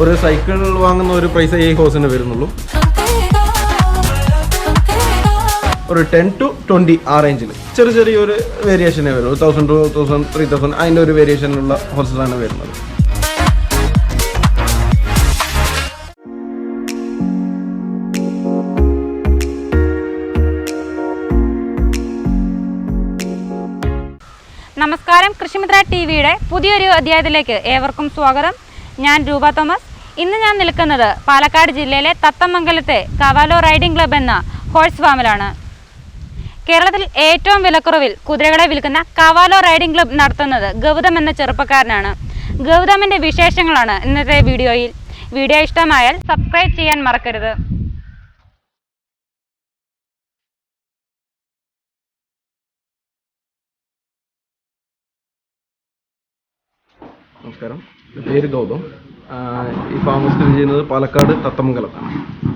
ഒരു സൈക്കിൾ വാങ്ങുന്ന ഒരു പ്രൈസ് ഈ ഹോസിന് വരുന്നുള്ളൂ. ഒരു 10 to 20 ആ റേഞ്ചിൽ ചെറിയൊരു വേരിയേഷനേ വരുള്ളൂ. 1000 to 2000 3000 അതിൻ്റെ ഒരു വേരിയേഷനിലുള്ള ഹോസസാണ് വരുന്നത്. നമസ്കാരം, കൃഷിമിത്ര ടിവിയുടെ പുതിയൊരു അധ്യായത്തിലേക്ക് ഏവർക്കും സ്വാഗതം. ഞാൻ രൂപ തോമസ്. ഇന്ന് ഞാൻ നിൽക്കുന്നത് പാലക്കാട് ജില്ലയിലെ തത്തമംഗലത്തെ കവാലോ റൈഡിംഗ് ക്ലബ് എന്ന ഹോഴ്സ് ഫാമിലാണ്. കേരളത്തിൽ ഏറ്റവും വിലക്കുറവിൽ കുതിരകളെ വിൽക്കുന്ന കവാലോ റൈഡിംഗ് ക്ലബ് നടത്തുന്നത് ഗൗതം എന്ന ചെറുപ്പക്കാരനാണ്. ഗൗതമിൻ്റെ വിശേഷങ്ങളാണ് ഇന്നത്തെ വീഡിയോയിൽ. വീഡിയോ ഇഷ്ടമായാൽ സബ്സ്ക്രൈബ് ചെയ്യാൻ മറക്കരുത്. നമസ്കാരം, പേര് ഗൗതം. ഈ ഫാം സ്ഥിതി ചെയ്യുന്നത് പാലക്കാട് തത്തമംഗലത്താണ്.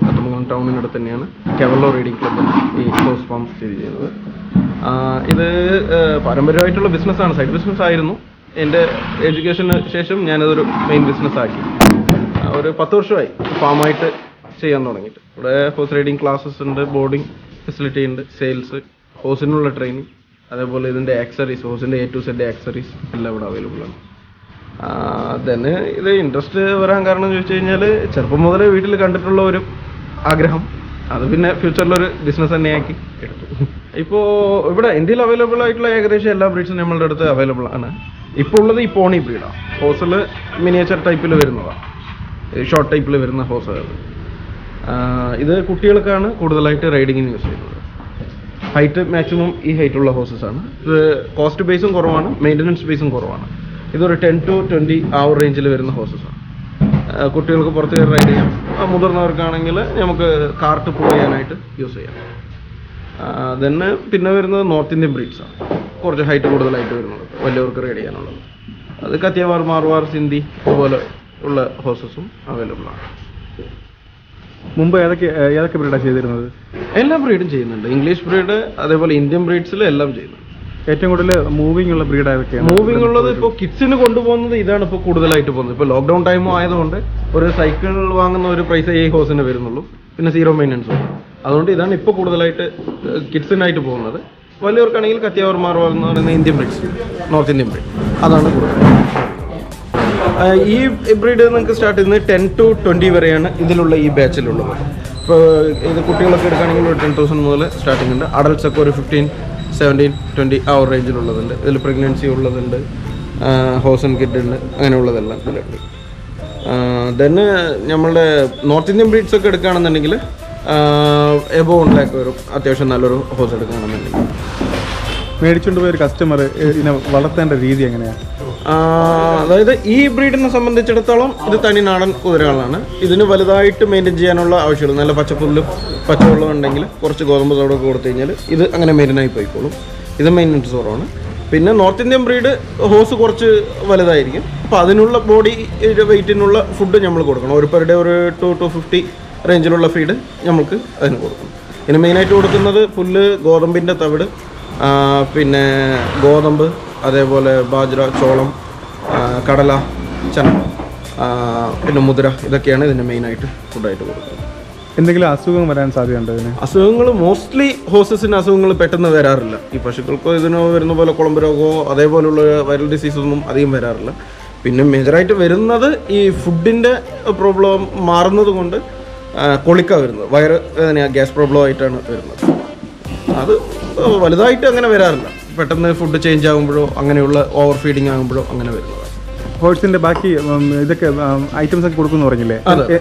തത്തമംഗലം ടൗണിനടുത്ത് തന്നെയാണ് കവാലോ റൈഡിംഗ് ക്ലബ്ബ് ഈ ഹോഴ്സ് ഫാം സ്ഥിതി ചെയ്യുന്നത്. ഇത് പാരമ്പര്യമായിട്ടുള്ള ബിസിനസ്സാണ്, സൈഡ് ബിസിനസ് ആയിരുന്നു. എൻ്റെ എഡ്യൂക്കേഷന് ശേഷം ഞാനതൊരു മെയിൻ ബിസിനസ്സാക്കി. ഒരു 10 വർഷമായി ഫാമായിട്ട് ചെയ്യാൻ തുടങ്ങിയിട്ട്. ഇവിടെ ഹോഴ്സ് റൈഡിംഗ് ക്ലാസ്സസ് ഉണ്ട്, ബോർഡിംഗ് ഫെസിലിറ്റി ഉണ്ട്, സെയിൽസ്, ഹോഴ്സിനുള്ള ട്രെയിനിങ്, അതേപോലെ ഇതിൻ്റെ ആക്സറീസ്, ഹോഴ്സിൻ്റെ A to Z ആക്സറീസ് എല്ലാം ഇവിടെ അവൈലബിൾ ആണ്. തന്നെ ഇത് ഇൻട്രസ്റ്റ് വരാൻ കാരണം ചോദിച്ചു കഴിഞ്ഞാൽ ചെറുപ്പം മുതലേ വീട്ടിൽ കണ്ടിട്ടുള്ള ഒരു ആഗ്രഹം, അത് പിന്നെ ഫ്യൂച്ചറിലൊരു ബിസിനസ് തന്നെയാക്കി എടുത്തു. ഇപ്പോൾ ഇവിടെ ഇന്ത്യയിൽ അവൈലബിൾ ആയിട്ടുള്ള ഏകദേശം എല്ലാ ബ്രീഡ്സും നമ്മളുടെ അടുത്ത് അവൈലബിൾ ആണ്. ഇപ്പോൾ ഉള്ളത് ഈ പോണി ബ്രീഡാണ്. ഹോസിൽ മിനിയേച്ചർ ടൈപ്പിൽ വരുന്നതാണ്, ഷോർട്ട് ടൈപ്പിൽ വരുന്ന ഹോസുകൾ. ഇത് കുട്ടികൾക്കാണ് കൂടുതലായിട്ട് റൈഡിങ്ങിന് യൂസ് ചെയ്യുന്നത്. ഹൈറ്റ് മാക്സിമം ഈ ഹൈറ്റുള്ള ഹോസസാണ്. ഇത് കോസ്റ്റ് ബേസും കുറവാണ്, മെയിൻ്റനൻസ് ബേസും കുറവാണ്. ഇതൊരു 10 to 20 ആ റേഞ്ചിൽ വരുന്ന ഹോസസാണ്. കുട്ടികൾക്ക് പുറത്ത് കയറി റൈഡ് ചെയ്യാം. മുതിർന്നവർക്കാണെങ്കിൽ നമുക്ക് കാർട്ട് പുൾ ചെയ്യാനായിട്ട് യൂസ് ചെയ്യാം. തന്നെ പിന്നെ വരുന്നത് നോർത്ത് ഇന്ത്യൻ ബ്രീഡ്സാണ്, കുറച്ച് ഹൈറ്റ് കൂടുതലായിട്ട് വരുന്നത്, വലിയവർക്ക് റൈഡ് ചെയ്യാനുള്ളത്. അത് കത്തിയവാർ, മാർവാർ, സിന്ധി അതുപോലെ ഉള്ള ഹോസസും അവൈലബിൾ ആണ്. മുമ്പ് ഏതൊക്കെ ബ്രീഡാണ് ചെയ്തിരുന്നത്? എല്ലാ ബ്രീഡും ചെയ്യുന്നുണ്ട്. ഇംഗ്ലീഷ് ബ്രീഡ് അതേപോലെ ഇന്ത്യൻ ബ്രീഡ്സിൽ എല്ലാം ചെയ്യുന്നുണ്ട്. ഏറ്റവും കൂടുതൽ മൂവിംഗ് ഉള്ള ബ്രീഡ് ഏതൊക്കെയാണ്? മൂവിംഗ് ഉള്ളത് ഇപ്പോൾ കിഡ്സിന് കൊണ്ടുപോകുന്നത് ഇതാണ് ഇപ്പോൾ കൂടുതലായിട്ട് പോകുന്നത്. ഇപ്പോൾ ലോക്ക്ഡൗൺ ടൈമും ആയതുകൊണ്ട് ഒരു സൈക്കിൾ വാങ്ങുന്ന ഒരു പ്രൈസ് ഈ ഹോസിന് വരുന്നുള്ളൂ. പിന്നെ 0 മെയിൻ്റനൻസ് ഉണ്ട്. അതുകൊണ്ട് ഇതാണ് ഇപ്പോൾ കൂടുതലായിട്ട് കിഡ്സിനായിട്ട് പോകുന്നത്. വലിയവർക്കാണെങ്കിൽ കത്തിയവർ, മാർവാർ എന്ന് പറയുന്ന Indian breeds, north Indian breed, അതാണ് കൂടുതലായിട്ട്. ഈ ബ്രീഡ് നിങ്ങൾക്ക് സ്റ്റാർട്ട് ചെയ്യുന്നത് 10 to 20 വരെയാണ് ഇതിലുള്ള ഈ ബാച്ചിലുള്ളത്. ഇപ്പോൾ ഇത് കുട്ടികളൊക്കെ എടുക്കുകയാണെങ്കിൽ ഒരു 10,000 മുതൽ സ്റ്റാർട്ടിംഗ് ഉണ്ട്. അഡൾട്ട്സ് ഒക്കെ ഒരു 15, 17, 20 ആ ഒരു റേഞ്ചിലുള്ളതുണ്ട്. ഇതിൽ പ്രഗ്നൻസി ഉള്ളതുണ്ട്, ഹോസ് ആൻഡ് കിഡ് ഉണ്ട്, അങ്ങനെയുള്ളതെല്ലാം ഇതിലുണ്ട്. ദെൻ നമ്മളുടെ നോർത്ത് ഇന്ത്യൻ ബ്രീഡ്സ് ഒക്കെ എടുക്കുകയാണെന്നുണ്ടെങ്കിൽ എബോവ് 1 lakh വരും. അത്യാവശ്യം നല്ലൊരു ഹോസ് എടുക്കുകയാണെന്നുണ്ടെങ്കിൽ. മേടിച്ചുകൊണ്ട് പോയൊരു കസ്റ്റമർ ഇതിനെ വളർത്തേണ്ട രീതി എങ്ങനെയാണ്? അതായത് ഈ ബ്രീഡിനെ സംബന്ധിച്ചിടത്തോളം ഇത് തനി നാടൻ കുതിരകളാണ്. ഇതിന് വലുതായിട്ട് മെയിൻറ്റെയിൻ ചെയ്യാനുള്ള ആവശ്യമുള്ളൂ. നല്ല പച്ചപ്പുല്ലും പച്ചവെള്ളം ഉണ്ടെങ്കിൽ കുറച്ച് ഗോതമ്പ് തോടൊക്കെ കൊടുത്തു കഴിഞ്ഞാൽ ഇത് അങ്ങനെ മെയിനായി പോയിക്കോളും. ഇത് മെയിൻ്റനൻസ് കുറവാണ്. പിന്നെ നോർത്ത് ഇന്ത്യൻ ബ്രീഡ് ഹോസ് കുറച്ച് വലുതായിരിക്കും. അപ്പോൾ അതിനുള്ള ബോഡി വെയിറ്റിനുള്ള ഫുഡ് നമ്മൾ കൊടുക്കണം. ഒരു പെർ ഡേ ഒരു 2 to 50 റേഞ്ചിലുള്ള ഫീഡ് നമുക്ക് അതിന് കൊടുക്കണം. ഇതിന് മെയിനായിട്ട് കൊടുക്കുന്നത് പുല്ല്, ഗോതമ്പിൻ്റെ തവിട്, പിന്നെ ഗോതമ്പ്, അതേപോലെ ബാജ്ര, ചോളം, കടല, ചന, പിന്നെ മുതിര, ഇതൊക്കെയാണ് ഇതിന് മെയിനായിട്ട് ഫുഡായിട്ട് കൊടുക്കുന്നത്. എന്തെങ്കിലും അസുഖം വരാൻ സാധ്യതയുണ്ടോ ഇതിന്? അസുഖങ്ങൾ മോസ്റ്റ്ലി ഹോസസിന് അസുഖങ്ങൾ പെട്ടെന്ന് വരാറില്ല. ഈ പശുക്കൾക്കോ ഇതിനോ വരുന്ന പോലെ കുളമ്പ് രോഗമോ അതേപോലുള്ള വൈറൽ ഡിസീസൊന്നും അധികം വരാറില്ല. പിന്നെ മേജറായിട്ട് വരുന്നത് ഈ ഫുഡിൻ്റെ പ്രോബ്ലം മാറുന്നത് കൊണ്ട് കൊളിക്ക വരുന്നത്, വയറ് വേദന, ഗ്യാസ് പ്രോബ്ലം ആയിട്ടാണ് വരുന്നത്. അത് വലുതായിട്ട് അങ്ങനെ വരാറില്ല. പെട്ടെന്ന് ഫുഡ് ചേഞ്ച് ആകുമ്പോഴോ അങ്ങനെയുള്ള ഓവർ ഫീഡിങ് ആകുമ്പോഴോ അങ്ങനെ വരുന്നതാണ്. ഹോഴ്സിന്റെ ബാക്കി ഇതൊക്കെ ഐറ്റംസ് ഒക്കെ കൊടുക്കുന്നു പറഞ്ഞില്ലേ,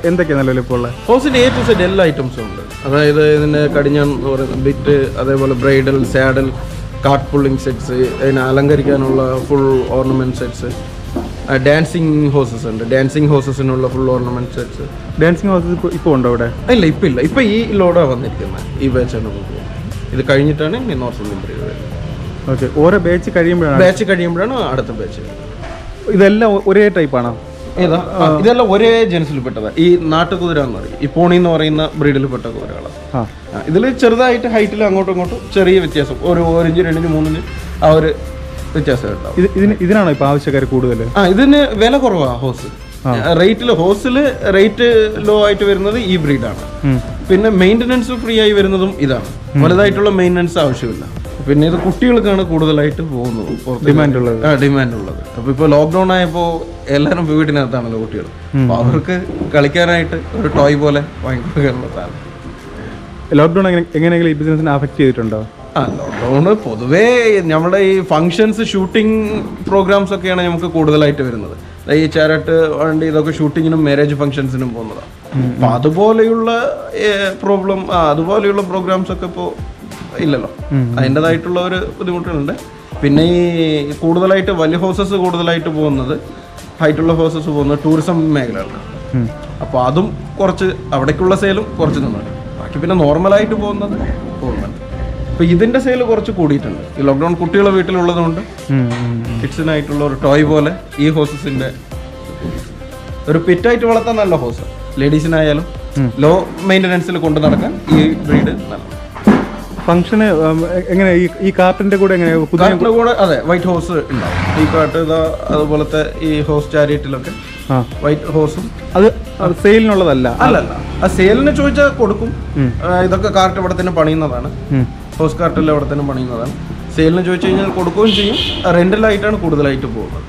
എന്തൊക്കെയാണ് നല്ലപോലെ ഇപ്പോൾ ഉള്ളത്? ഹോഴ്സിൻ്റെ A to Z എല്ലാ ഐറ്റംസും ഉണ്ട്. അതായത് ഇതിൻ്റെ കടിഞ്ഞാൻ എന്ന് പറയുന്ന ബിറ്റ്, അതേപോലെ bridle, saddle, cart pulling sets, അതിനെ അലങ്കരിക്കാനുള്ള full ornament sets, dancing horses ഉണ്ട്. ഡാൻസിങ് ഹോസസിനുള്ള full ornament sets. Dancing horses ഇപ്പോൾ ഉണ്ടോ ഇവിടെ? ഇല്ല, ഇപ്പം ഇല്ല. ഇപ്പം ഈ ലോഡാണ് വന്നിരിക്കുന്നത്. ഈ ബാച്ചാണ് പോകുന്നത്. ഇത് കഴിഞ്ഞിട്ടാണ് നോർത്ത് ഇന്ത്യൻ ബ്രീഡ് വരുന്നത്. ഓക്കെ, ഓരോ ബാച്ച് കഴിയുമ്പോഴാണ് അടുത്ത ബാച്ച്. ഇതെല്ലാം ഒരേ ടൈപ്പാണോ? ഏതാ? ഇതെല്ലാം ഒരേ ജനസിൽ പെട്ടതാണ്. ഈ നാട്ടുകുതിര എന്ന് പറയും, ഈ പോണി എന്ന് പറയുന്ന ബ്രീഡിൽ പെട്ട കുതിരകളാണ്. ഇതിൽ ചെറുതായിട്ട് ഹൈറ്റിൽ അങ്ങോട്ടും ഇങ്ങോട്ടും ചെറിയ വ്യത്യാസം, ഒരു 1 ഇഞ്ച് 2 ഇഞ്ച് 3 ഇഞ്ച് ആ ഒരു വ്യത്യാസം ഉണ്ടാവും. ഇതിനാണോ ഇപ്പോൾ ആവശ്യക്കാർ കൂടുതൽ? ഇതിന് വില കുറവാണ് ഹോസ്. റേറ്റിൽ ഹോഴ്സിൽ റേറ്റ് ലോ ആയിട്ട് വരുന്നത് ഈ ബ്രീഡാണ്. പിന്നെ മെയിൻ്റനൻസ് ഫ്രീ ആയി വരുന്നതും ഇതാണ്. വലുതായിട്ടുള്ള മെയിൻ്റനൻസ് ആവശ്യമില്ല. പിന്നെ ഇത് കുട്ടികൾക്കാണ് കൂടുതലായിട്ട് പോകുന്നത്, ഡിമാൻഡ് ഉള്ളത്. അപ്പോൾ ഇപ്പോൾ ലോക്ക്ഡൗൺ ആയപ്പോൾ എല്ലാവരും വീടിനകത്താണല്ലോ കുട്ടികൾ. അപ്പോൾ അവർക്ക് കളിക്കാനായിട്ട് ഒരു ടോയ് പോലെ വാങ്ങിക്കൊടുക്കാനുള്ളതാണ്. ലോക്ക്ഡൗൺ എങ്ങനെയെങ്കിലും ഈ ബിസിനസിനെ അഫക്റ്റ് ചെയ്തിട്ടുണ്ടോ? ലോക്ക്ഡൗണ് പൊതുവേ നമ്മുടെ ഈ ഫങ്ഷൻസ്, ഷൂട്ടിംഗ് പ്രോഗ്രാംസ് ഒക്കെയാണ് നമുക്ക് കൂടുതലായിട്ട് വരുന്നത്. ഈ ചാരട്ട് വണ്ടി ഇതൊക്കെ ഷൂട്ടിങ്ങിനും മാരേജ് ഫംഗ്ഷൻസിനും പോകുന്നതാണ്. അപ്പം അതുപോലെയുള്ള പ്രോഗ്രാംസ് ഒക്കെ ഇപ്പോൾ ഇല്ലല്ലോ. അതിൻ്റെതായിട്ടുള്ള ഒരു ബുദ്ധിമുട്ടുകളുണ്ട്. പിന്നെ ഈ കൂടുതലായിട്ട് വലിയ ഹോഴ്സസ് കൂടുതലായിട്ട് പോകുന്നത്, ഹൈറ്റുള്ള ഹോഴ്സസ് പോകുന്നത് ടൂറിസം മേഖലയാണ്. അപ്പോൾ അതും കുറച്ച് അവിടേക്കുള്ള സെയിലും കുറച്ച് നിന്നുണ്ട്. ബാക്കി പിന്നെ നോർമലായിട്ട് പോകുന്നുണ്ട്. അപ്പോൾ ഇതിൻ്റെ സെയിൽ കുറച്ച് കൂടിയിട്ടുണ്ട്. ഈ ലോക്ക്ഡൗൺ കുട്ടികളെ വീട്ടിലുള്ളതുകൊണ്ട് കിഡ്സിനായിട്ടുള്ള ഒരു ടോയ് പോലെ ഈ ഹോഴ്സസിൻ്റെ ഒരു പെറ്റായിട്ട് വളർത്താൻ നല്ല ഹോഴ്സ്, ലേഡീസിനായാലും ലോ മെയിൻ്റനൻസിൽ കൊണ്ടു നടക്കാൻ ഈ ബ്രീഡ് നല്ല. ഫംഗ്ഷന് എങ്ങനെ ഈ കാർട്ടിന്റെ കൂടെ കാർട്ടിന്റെ കൂടെ അതെ വൈറ്റ് ഹോഴ്സ് ഉണ്ടാവും. ഈ കാർട്ട് അതുപോലത്തെ ഈ ഹോഴ്സ് ചാരിറ്റിലൊക്കെ വൈറ്റ് ഹോഴ്സും. അത് സെയിലിനുള്ളതല്ല? അല്ലല്ല, ആ സെയിലിന് ചോദിച്ചാൽ കൊടുക്കും. ഇതൊക്കെ കാർട്ട് ഇവിടെ തന്നെ പണിയുന്നതാണ്. ഹോഴ്സ് കാർട്ടെല്ലാം ഇവിടെ തന്നെ പണിയുന്നതാണ്. സെയിലിന് ചോദിച്ചു കഴിഞ്ഞാൽ കൊടുക്കുകയും ചെയ്യും. റെന്റിലായിട്ടാണ് കൂടുതലായിട്ട് പോകുന്നത്.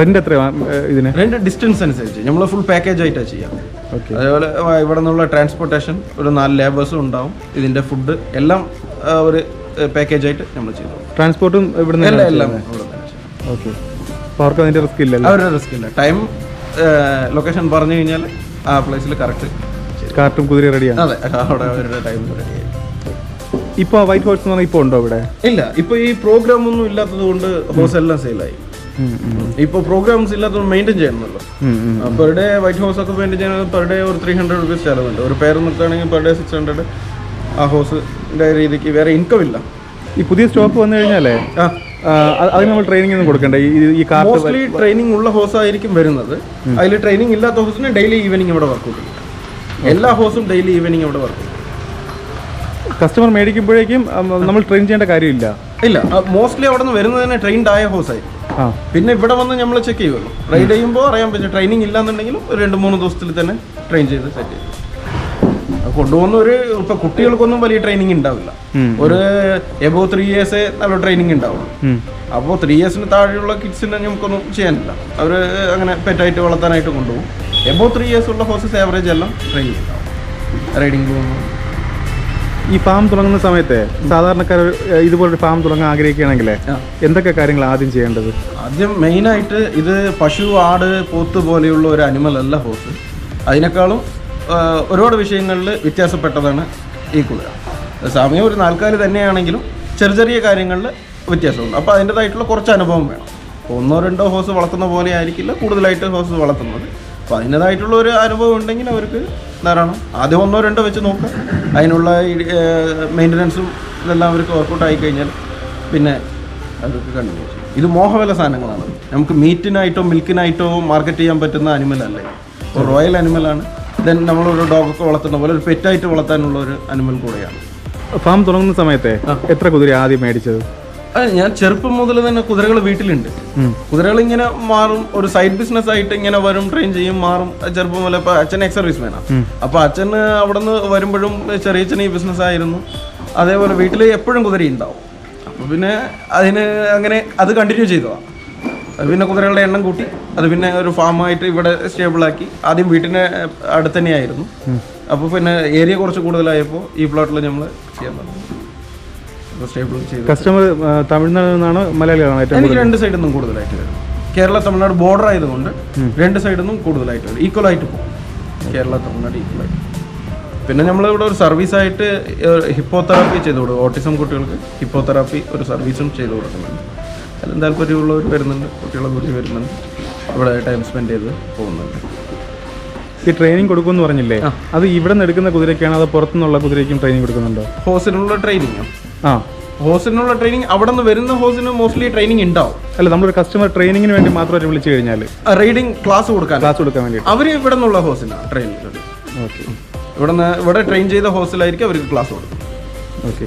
റെന്റ് എത്രയാ ഇതിന്? റെന്റ് ഡിസ്റ്റൻസ് അനുസരിച്ച് നമ്മൾ ഫുൾ പാക്കേജ് ആയിട്ടാണ് ചെയ്യാം. അതേപോലെ ഇവിടെ നിന്നുള്ള ട്രാൻസ്പോർട്ടേഷൻ, ഒരു 4 ലേബേഴ്സും ഉണ്ടാവും. ഇതിന്റെ ഫുഡ് എല്ലാം ഒരു പാക്കേജ് ആയിട്ട് നമ്മൾ ചെയ്തു. ട്രാൻസ്പോർട്ടും ഇവിടെ എല്ലാം ഓക്കെ. അവർക്ക് അതിന്റെ റിസ്ക് ഇല്ല? അവരുടെ റിസ്ക് ഇല്ല. ടൈം ലൊക്കേഷൻ പറഞ്ഞു കഴിഞ്ഞാൽ ആ പ്ലേസിൽ കറക്റ്റ് കാർട്ടും കുതിര റെഡിയാണ്. അതെ, അവിടെ അവരുടെ ടൈം റെഡിയായി. ഇപ്പൊ വൈറ്റ് ഹോഴ്സ് എന്ന് പറഞ്ഞാൽ ഇപ്പൊ ഉണ്ടോ ഇവിടെ? ഇല്ല, ഇപ്പൊ ഈ പ്രോഗ്രാം ഒന്നും ഇല്ലാത്തത് കൊണ്ട് ഹോഴ്സ് എല്ലാം സെയിലായി. ഇപ്പൊ പ്രോഗ്രാംസ് ഇല്ലാത്തത് മെയിൻറ്റെയിൻ ചെയ്യണമല്ലോ. പെർ ഡേ വൈറ്റ് ഹോഴ്സ് ഒക്കെ മെയിൻറ്റെയിൻ ചെയ്യുന്നത് പെർ ഡേ ഒരു 300 rupees ചെലവുണ്ട്. ഒരു പേര് നിർത്തുകയാണെങ്കിൽ പെർ ഡേ 600. ആ ഹോഴ്സിന്റെ രീതിക്ക് വേറെ ഇൻകം ഇല്ല. ഈ പുതിയ സ്റ്റോപ്പ് വന്നു കഴിഞ്ഞാലേ അതിന് നമ്മൾ ട്രെയിനിങ് ഒന്നും കൊടുക്കണ്ടേ? ഈ കാർ മോസ്റ്റ്ലി ട്രെയിനിങ് ഉള്ള ഹോഴ്സ് ആയിരിക്കും വരുന്നത്. അതിൽ ട്രെയിനിങ് ഇല്ലാത്ത ഹോഴ്സിന് ഡെയിലി ഈവനിങ് ഇവിടെ വർക്ക് ചെയ്യും. എല്ലാ ഹോഴ്സും ഡെയിലി ഈവനിങ് ഇവിടെ വർക്ക് ചെയ്യും. കസ്റ്റമർ മേടിക്കുമ്പോഴേക്കും നമ്മൾ ട്രെയിൻ ചെയ്യേണ്ട കാര്യമില്ല? ഇല്ല, മോസ്റ്റ്ലി അവിടെ നിന്ന് വരുന്നത് തന്നെ ട്രെയിൻഡ് ആയ ഹോഴ്സ് ആയിരിക്കും. പിന്നെ ഇവിടെ വന്ന് നമ്മൾ ചെക്ക് ചെയ്യുമല്ലോ. റൈഡ് ചെയ്യുമ്പോൾ അറിയാൻ പറ്റും. ട്രെയിനിങ് ഇല്ലാന്നുണ്ടെങ്കിലും ഒരു 2-3 ദിവസത്തിൽ തന്നെ ട്രെയിൻ ചെയ്ത് സെറ്റ് ചെയ്യും. കൊണ്ടുപോകുന്ന ഇപ്പൊ കുട്ടികൾക്കൊന്നും വലിയ ട്രെയിനിങ് ഉണ്ടാവില്ല. ഒരു എബോ 3 years നല്ല ട്രെയിനിങ് ഉണ്ടാവും. അപ്പോൾ 3 years താഴെയുള്ള കിഡ്സിനെ നമുക്കൊന്നും ചെയ്യാനില്ല. അവർ അങ്ങനെ പെറ്റായിട്ട് വളർത്താനായിട്ട് കൊണ്ടുപോകും. എബോ 3 years ഉള്ള ഹോഴ്സസ് ആവറേജ് എല്ലാം ട്രെയിനിങ് ഉണ്ടാവും. റൈഡിങ് പോകുമ്പോൾ ഈ ഫാം തുടങ്ങുന്ന സമയത്ത് സാധാരണക്കാർ ഇതുപോലൊരു ഫാം തുടങ്ങാൻ ആഗ്രഹിക്കുകയാണെങ്കിൽ എന്തൊക്കെ കാര്യങ്ങൾ ആദ്യം ചെയ്യേണ്ടത്? ആദ്യം മെയിനായിട്ട് ഇത് പശു, ആട്, പോത്ത് പോലെയുള്ള ഒരു അനിമൽ അല്ല ഹോഴ്സ്. അതിനേക്കാളും ഒരുപാട് വിഷയങ്ങളിൽ വ്യത്യാസപ്പെട്ടതാണ് ഈ കുതിര. സമയം ഒരു 4 കാല് തന്നെയാണെങ്കിലും ചെറിയ കാര്യങ്ങളിൽ വ്യത്യാസമുണ്ട്. അപ്പോൾ അതിൻ്റെതായിട്ടുള്ള കുറച്ച് അനുഭവം വേണം. 1-2 ഹോഴ്സ് വളർത്തുന്ന പോലെ ആയിരിക്കില്ല കൂടുതലായിട്ട് ഹോഴ്സ് വളർത്തുന്നത്. അപ്പോൾ അതിൻ്റെതായിട്ടുള്ള ഒരു അനുഭവം ഉണ്ടെങ്കിൽ അവർക്ക് ധാരാളം ആദ്യം 1-2 വെച്ച് നോക്കുക. അതിനുള്ള മെയിൻ്റനൻസും ഇതെല്ലാം അവർക്ക് വർക്കൗട്ട് ആയിക്കഴിഞ്ഞാൽ പിന്നെ അവർക്ക് കണ്ടിന്യൂ ചെയ്യും. ഇത് മോഹവില സാധനങ്ങളാണ്. നമുക്ക് മീറ്റിനായിട്ടോ മിൽക്കിനായിട്ടോ മാർക്കറ്റ് ചെയ്യാൻ പറ്റുന്ന അനിമലല്ല. ഒരു റോയൽ അനിമലാണ്. ദെൻ നമ്മളൊരു ഡോഗൊക്കെ വളർത്തുന്ന പോലെ ഒരു പെറ്റായിട്ട് വളർത്താനുള്ള ഒരു അനിമൽ കൂടെയാണ്. ഫാം തുടങ്ങുന്ന സമയത്ത് എത്ര കുതിര ആദ്യം മേടിച്ചത്? ഞാൻ ചെറുപ്പം മുതൽ തന്നെ കുതിരകൾ വീട്ടിലുണ്ട്. കുതിരകൾ ഇങ്ങനെ മാറും. ഒരു സൈഡ് ബിസിനസ് ആയിട്ട് ഇങ്ങനെ വരും, ട്രെയിൻ ചെയ്യും, മാറും. ചെറുപ്പം മുതൽ ഇപ്പൊ അച്ഛൻ എക്സ് സർവീസ് മാനാണ്. അപ്പൊ അച്ഛന് അവിടെ നിന്ന് വരുമ്പോഴും ചെറിയച്ഛന് ഈ ബിസിനസ് ആയിരുന്നു. അതേപോലെ വീട്ടിൽ എപ്പോഴും കുതിര ഉണ്ടാവും. അപ്പൊ പിന്നെ അതിന് അങ്ങനെ അത് കണ്ടിന്യൂ ചെയ്തതാണ്. അത് പിന്നെ കുതിരകളുടെ എണ്ണം കൂട്ടി അത് പിന്നെ ഒരു ഫാമായിട്ട് ഇവിടെ സ്റ്റേബിളാക്കി. ആദ്യം വീട്ടിൻ്റെ അടുത്ത് തന്നെയായിരുന്നു. അപ്പോൾ പിന്നെ ഏരിയ കുറച്ച് കൂടുതലായപ്പോൾ ഈ പ്ലോട്ടിൽ നമ്മൾ ചെയ്യാൻ പറ്റും. കസ്റ്റമർ തമിഴ്നാട്ടിൽ നിന്നാണോ മലയാളിയാണോ? എനിക്ക് 2 സൈഡിൽ നിന്നും കൂടുതലായിട്ട് വരും. കേരള തമിഴ്നാട് ബോർഡർ ആയതുകൊണ്ട് 2 സൈഡിൽ നിന്നും കൂടുതലായിട്ട് വരും. ഈക്വലായിട്ട് പോകും. കേരള തമിഴ്നാട് ഈക്വലായിട്ട്. പിന്നെ നമ്മളിവിടെ ഒരു സർവീസായിട്ട് ഹിപ്പോതെറാപ്പി ചെയ്ത് കൊടുക്കും. ഓട്ടിസം കുട്ടികൾക്ക് ഹിപ്പോതെറാപ്പി ഒരു സർവീസും ചെയ്ത് കൊടുക്കുന്നുണ്ട്. അതിലും താല്പര്യമുള്ളവർ വരുന്നുണ്ട്. കുട്ടികളെ കൂടി വരുന്നുണ്ട്. ഇവിടെ ടൈം സ്പെൻഡ് ചെയ്ത് പോകുന്നുണ്ട്. ഈ ട്രെയിനിങ് കൊടുക്കുമെന്ന് പറഞ്ഞില്ലേ, അത് ഇവിടെ നിന്ന് എടുക്കുന്ന കുതിരയ്ക്കാണോ അതോ പുറത്തുനിന്നുള്ള കുതിരയ്ക്കും ട്രെയിനിങ് കൊടുക്കുന്നുണ്ടോ? ഹോഴ്സിനുള്ള ട്രെയിനിങ്ങോ? ഹോഴ്സിനുള്ള ട്രെയിനിങ് അവിടെ നിന്ന് വരുന്ന ഹോഴ്സിന് മോസ്റ്റ്ലി ട്രെയിനിങ് ഉണ്ടാവും. അല്ല, നമ്മളൊരു കസ്റ്റമർ ട്രെയിനിങ്ങിന് വേണ്ടി മാത്രമായിട്ട് വിളിച്ചു കഴിഞ്ഞാൽ റൈഡിങ് ക്ലാസ് കൊടുക്കാൻ വേണ്ടി അവർ ഇവിടെ നിന്നുള്ള ഹോഴ്സിനാണ് ട്രെയിനിങ്. ഓക്കെ. ഇവിടെ ട്രെയിൻ ചെയ്ത ഹോഴ്സിലായിരിക്കും അവർക്ക് ക്ലാസ് കൊടുക്കും. ഓക്കെ.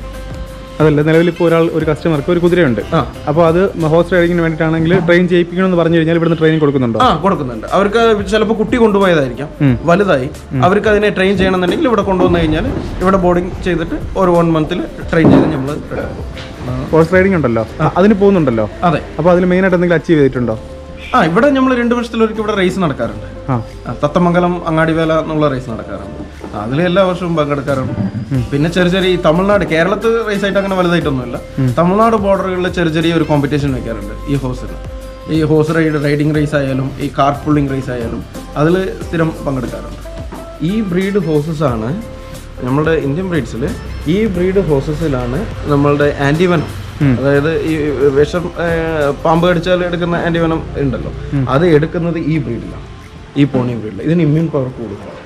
അതല്ല, നിലവിൽ ഇപ്പോൾ ഒരു കസ്റ്റമർക്ക് ഒരു കുതിരയുണ്ട്, അപ്പോൾ അത് ഹോഴ്സ് റൈഡിങ്ങിന് വേണ്ടിയിട്ടാണെങ്കിൽ ട്രെയിൻ ചെയ്യിപ്പിക്കണമെന്ന് പറഞ്ഞു കഴിഞ്ഞാൽ ഇവിടുന്ന് ട്രെയിനിങ് കൊടുക്കുന്നുണ്ടോ? കൊടുക്കുന്നുണ്ട്. അവർക്ക് ചിലപ്പോൾ കുട്ടി കൊണ്ടുപോയതായിരിക്കാം, വലുതായി, അവർക്ക് അതിനെ ട്രെയിൻ ചെയ്യണമെന്നുണ്ടെങ്കിൽ ഇവിടെ കൊണ്ടുവന്നു കഴിഞ്ഞാൽ ഇവിടെ ബോർഡിങ് ചെയ്തിട്ട് ഒരു 1 month ട്രെയിൻ ചെയ്ത് നമ്മൾ ഹോഴ്സ് റൈഡിംഗ് ഉണ്ടല്ലോ, അതിന് പോകുന്നുണ്ടല്ലോ. അതെ. അപ്പോൾ അതിൽ മെയിനായിട്ട് എന്തെങ്കിലും അച്ചീവ് ചെയ്തിട്ടുണ്ടോ? ഇവിടെ നമ്മൾ 2 വർഷത്തിലൊരിക്കൽ ഇവിടെ റേസ് നടക്കാറുണ്ട്. തത്തമംഗലം അങ്ങാടിവേല എന്നുള്ള റേസ് നടക്കാറുണ്ട്. അതിൽ എല്ലാ വർഷവും പങ്കെടുക്കാറുണ്ട്. പിന്നെ ചെറിയ ഈ തമിഴ്നാട്, കേരളത്തിൽ റേസ് ആയിട്ട് അങ്ങനെ വലുതായിട്ടൊന്നുമില്ല. തമിഴ്നാട് ബോർഡറുകളിൽ ചെറിയ ഒരു കോമ്പറ്റീഷൻ വെക്കാറുണ്ട് ഈ ഹോഴ്സിന്. ഈ ഹോഴ്സ് റൈഡിങ് റേസ് ആയാലും ഈ കാർ പുള്ളിങ് റേസ് ആയാലും അതിൽ സ്ഥിരം പങ്കെടുക്കാറുണ്ട്. ഈ ബ്രീഡ് ഹോഴ്സസ് ആണ് നമ്മളുടെ ഇന്ത്യൻ ബ്രീഡ്സിൽ. ഈ ബ്രീഡ് ഹോഴ്സസിലാണ് നമ്മളുടെ ആന്റിവനം, അതായത് ഈ വിഷം പാമ്പ് കടിച്ചാൽ എടുക്കുന്ന ആന്റിവനം ഉണ്ടല്ലോ, അത് എടുക്കുന്നത് ഈ ബ്രീഡിലാണ്, ഈ പോണി ബ്രീഡിൽ. ഇതിന് ഇമ്മ്യൂൺ പവർ കൂടുതലാണ്.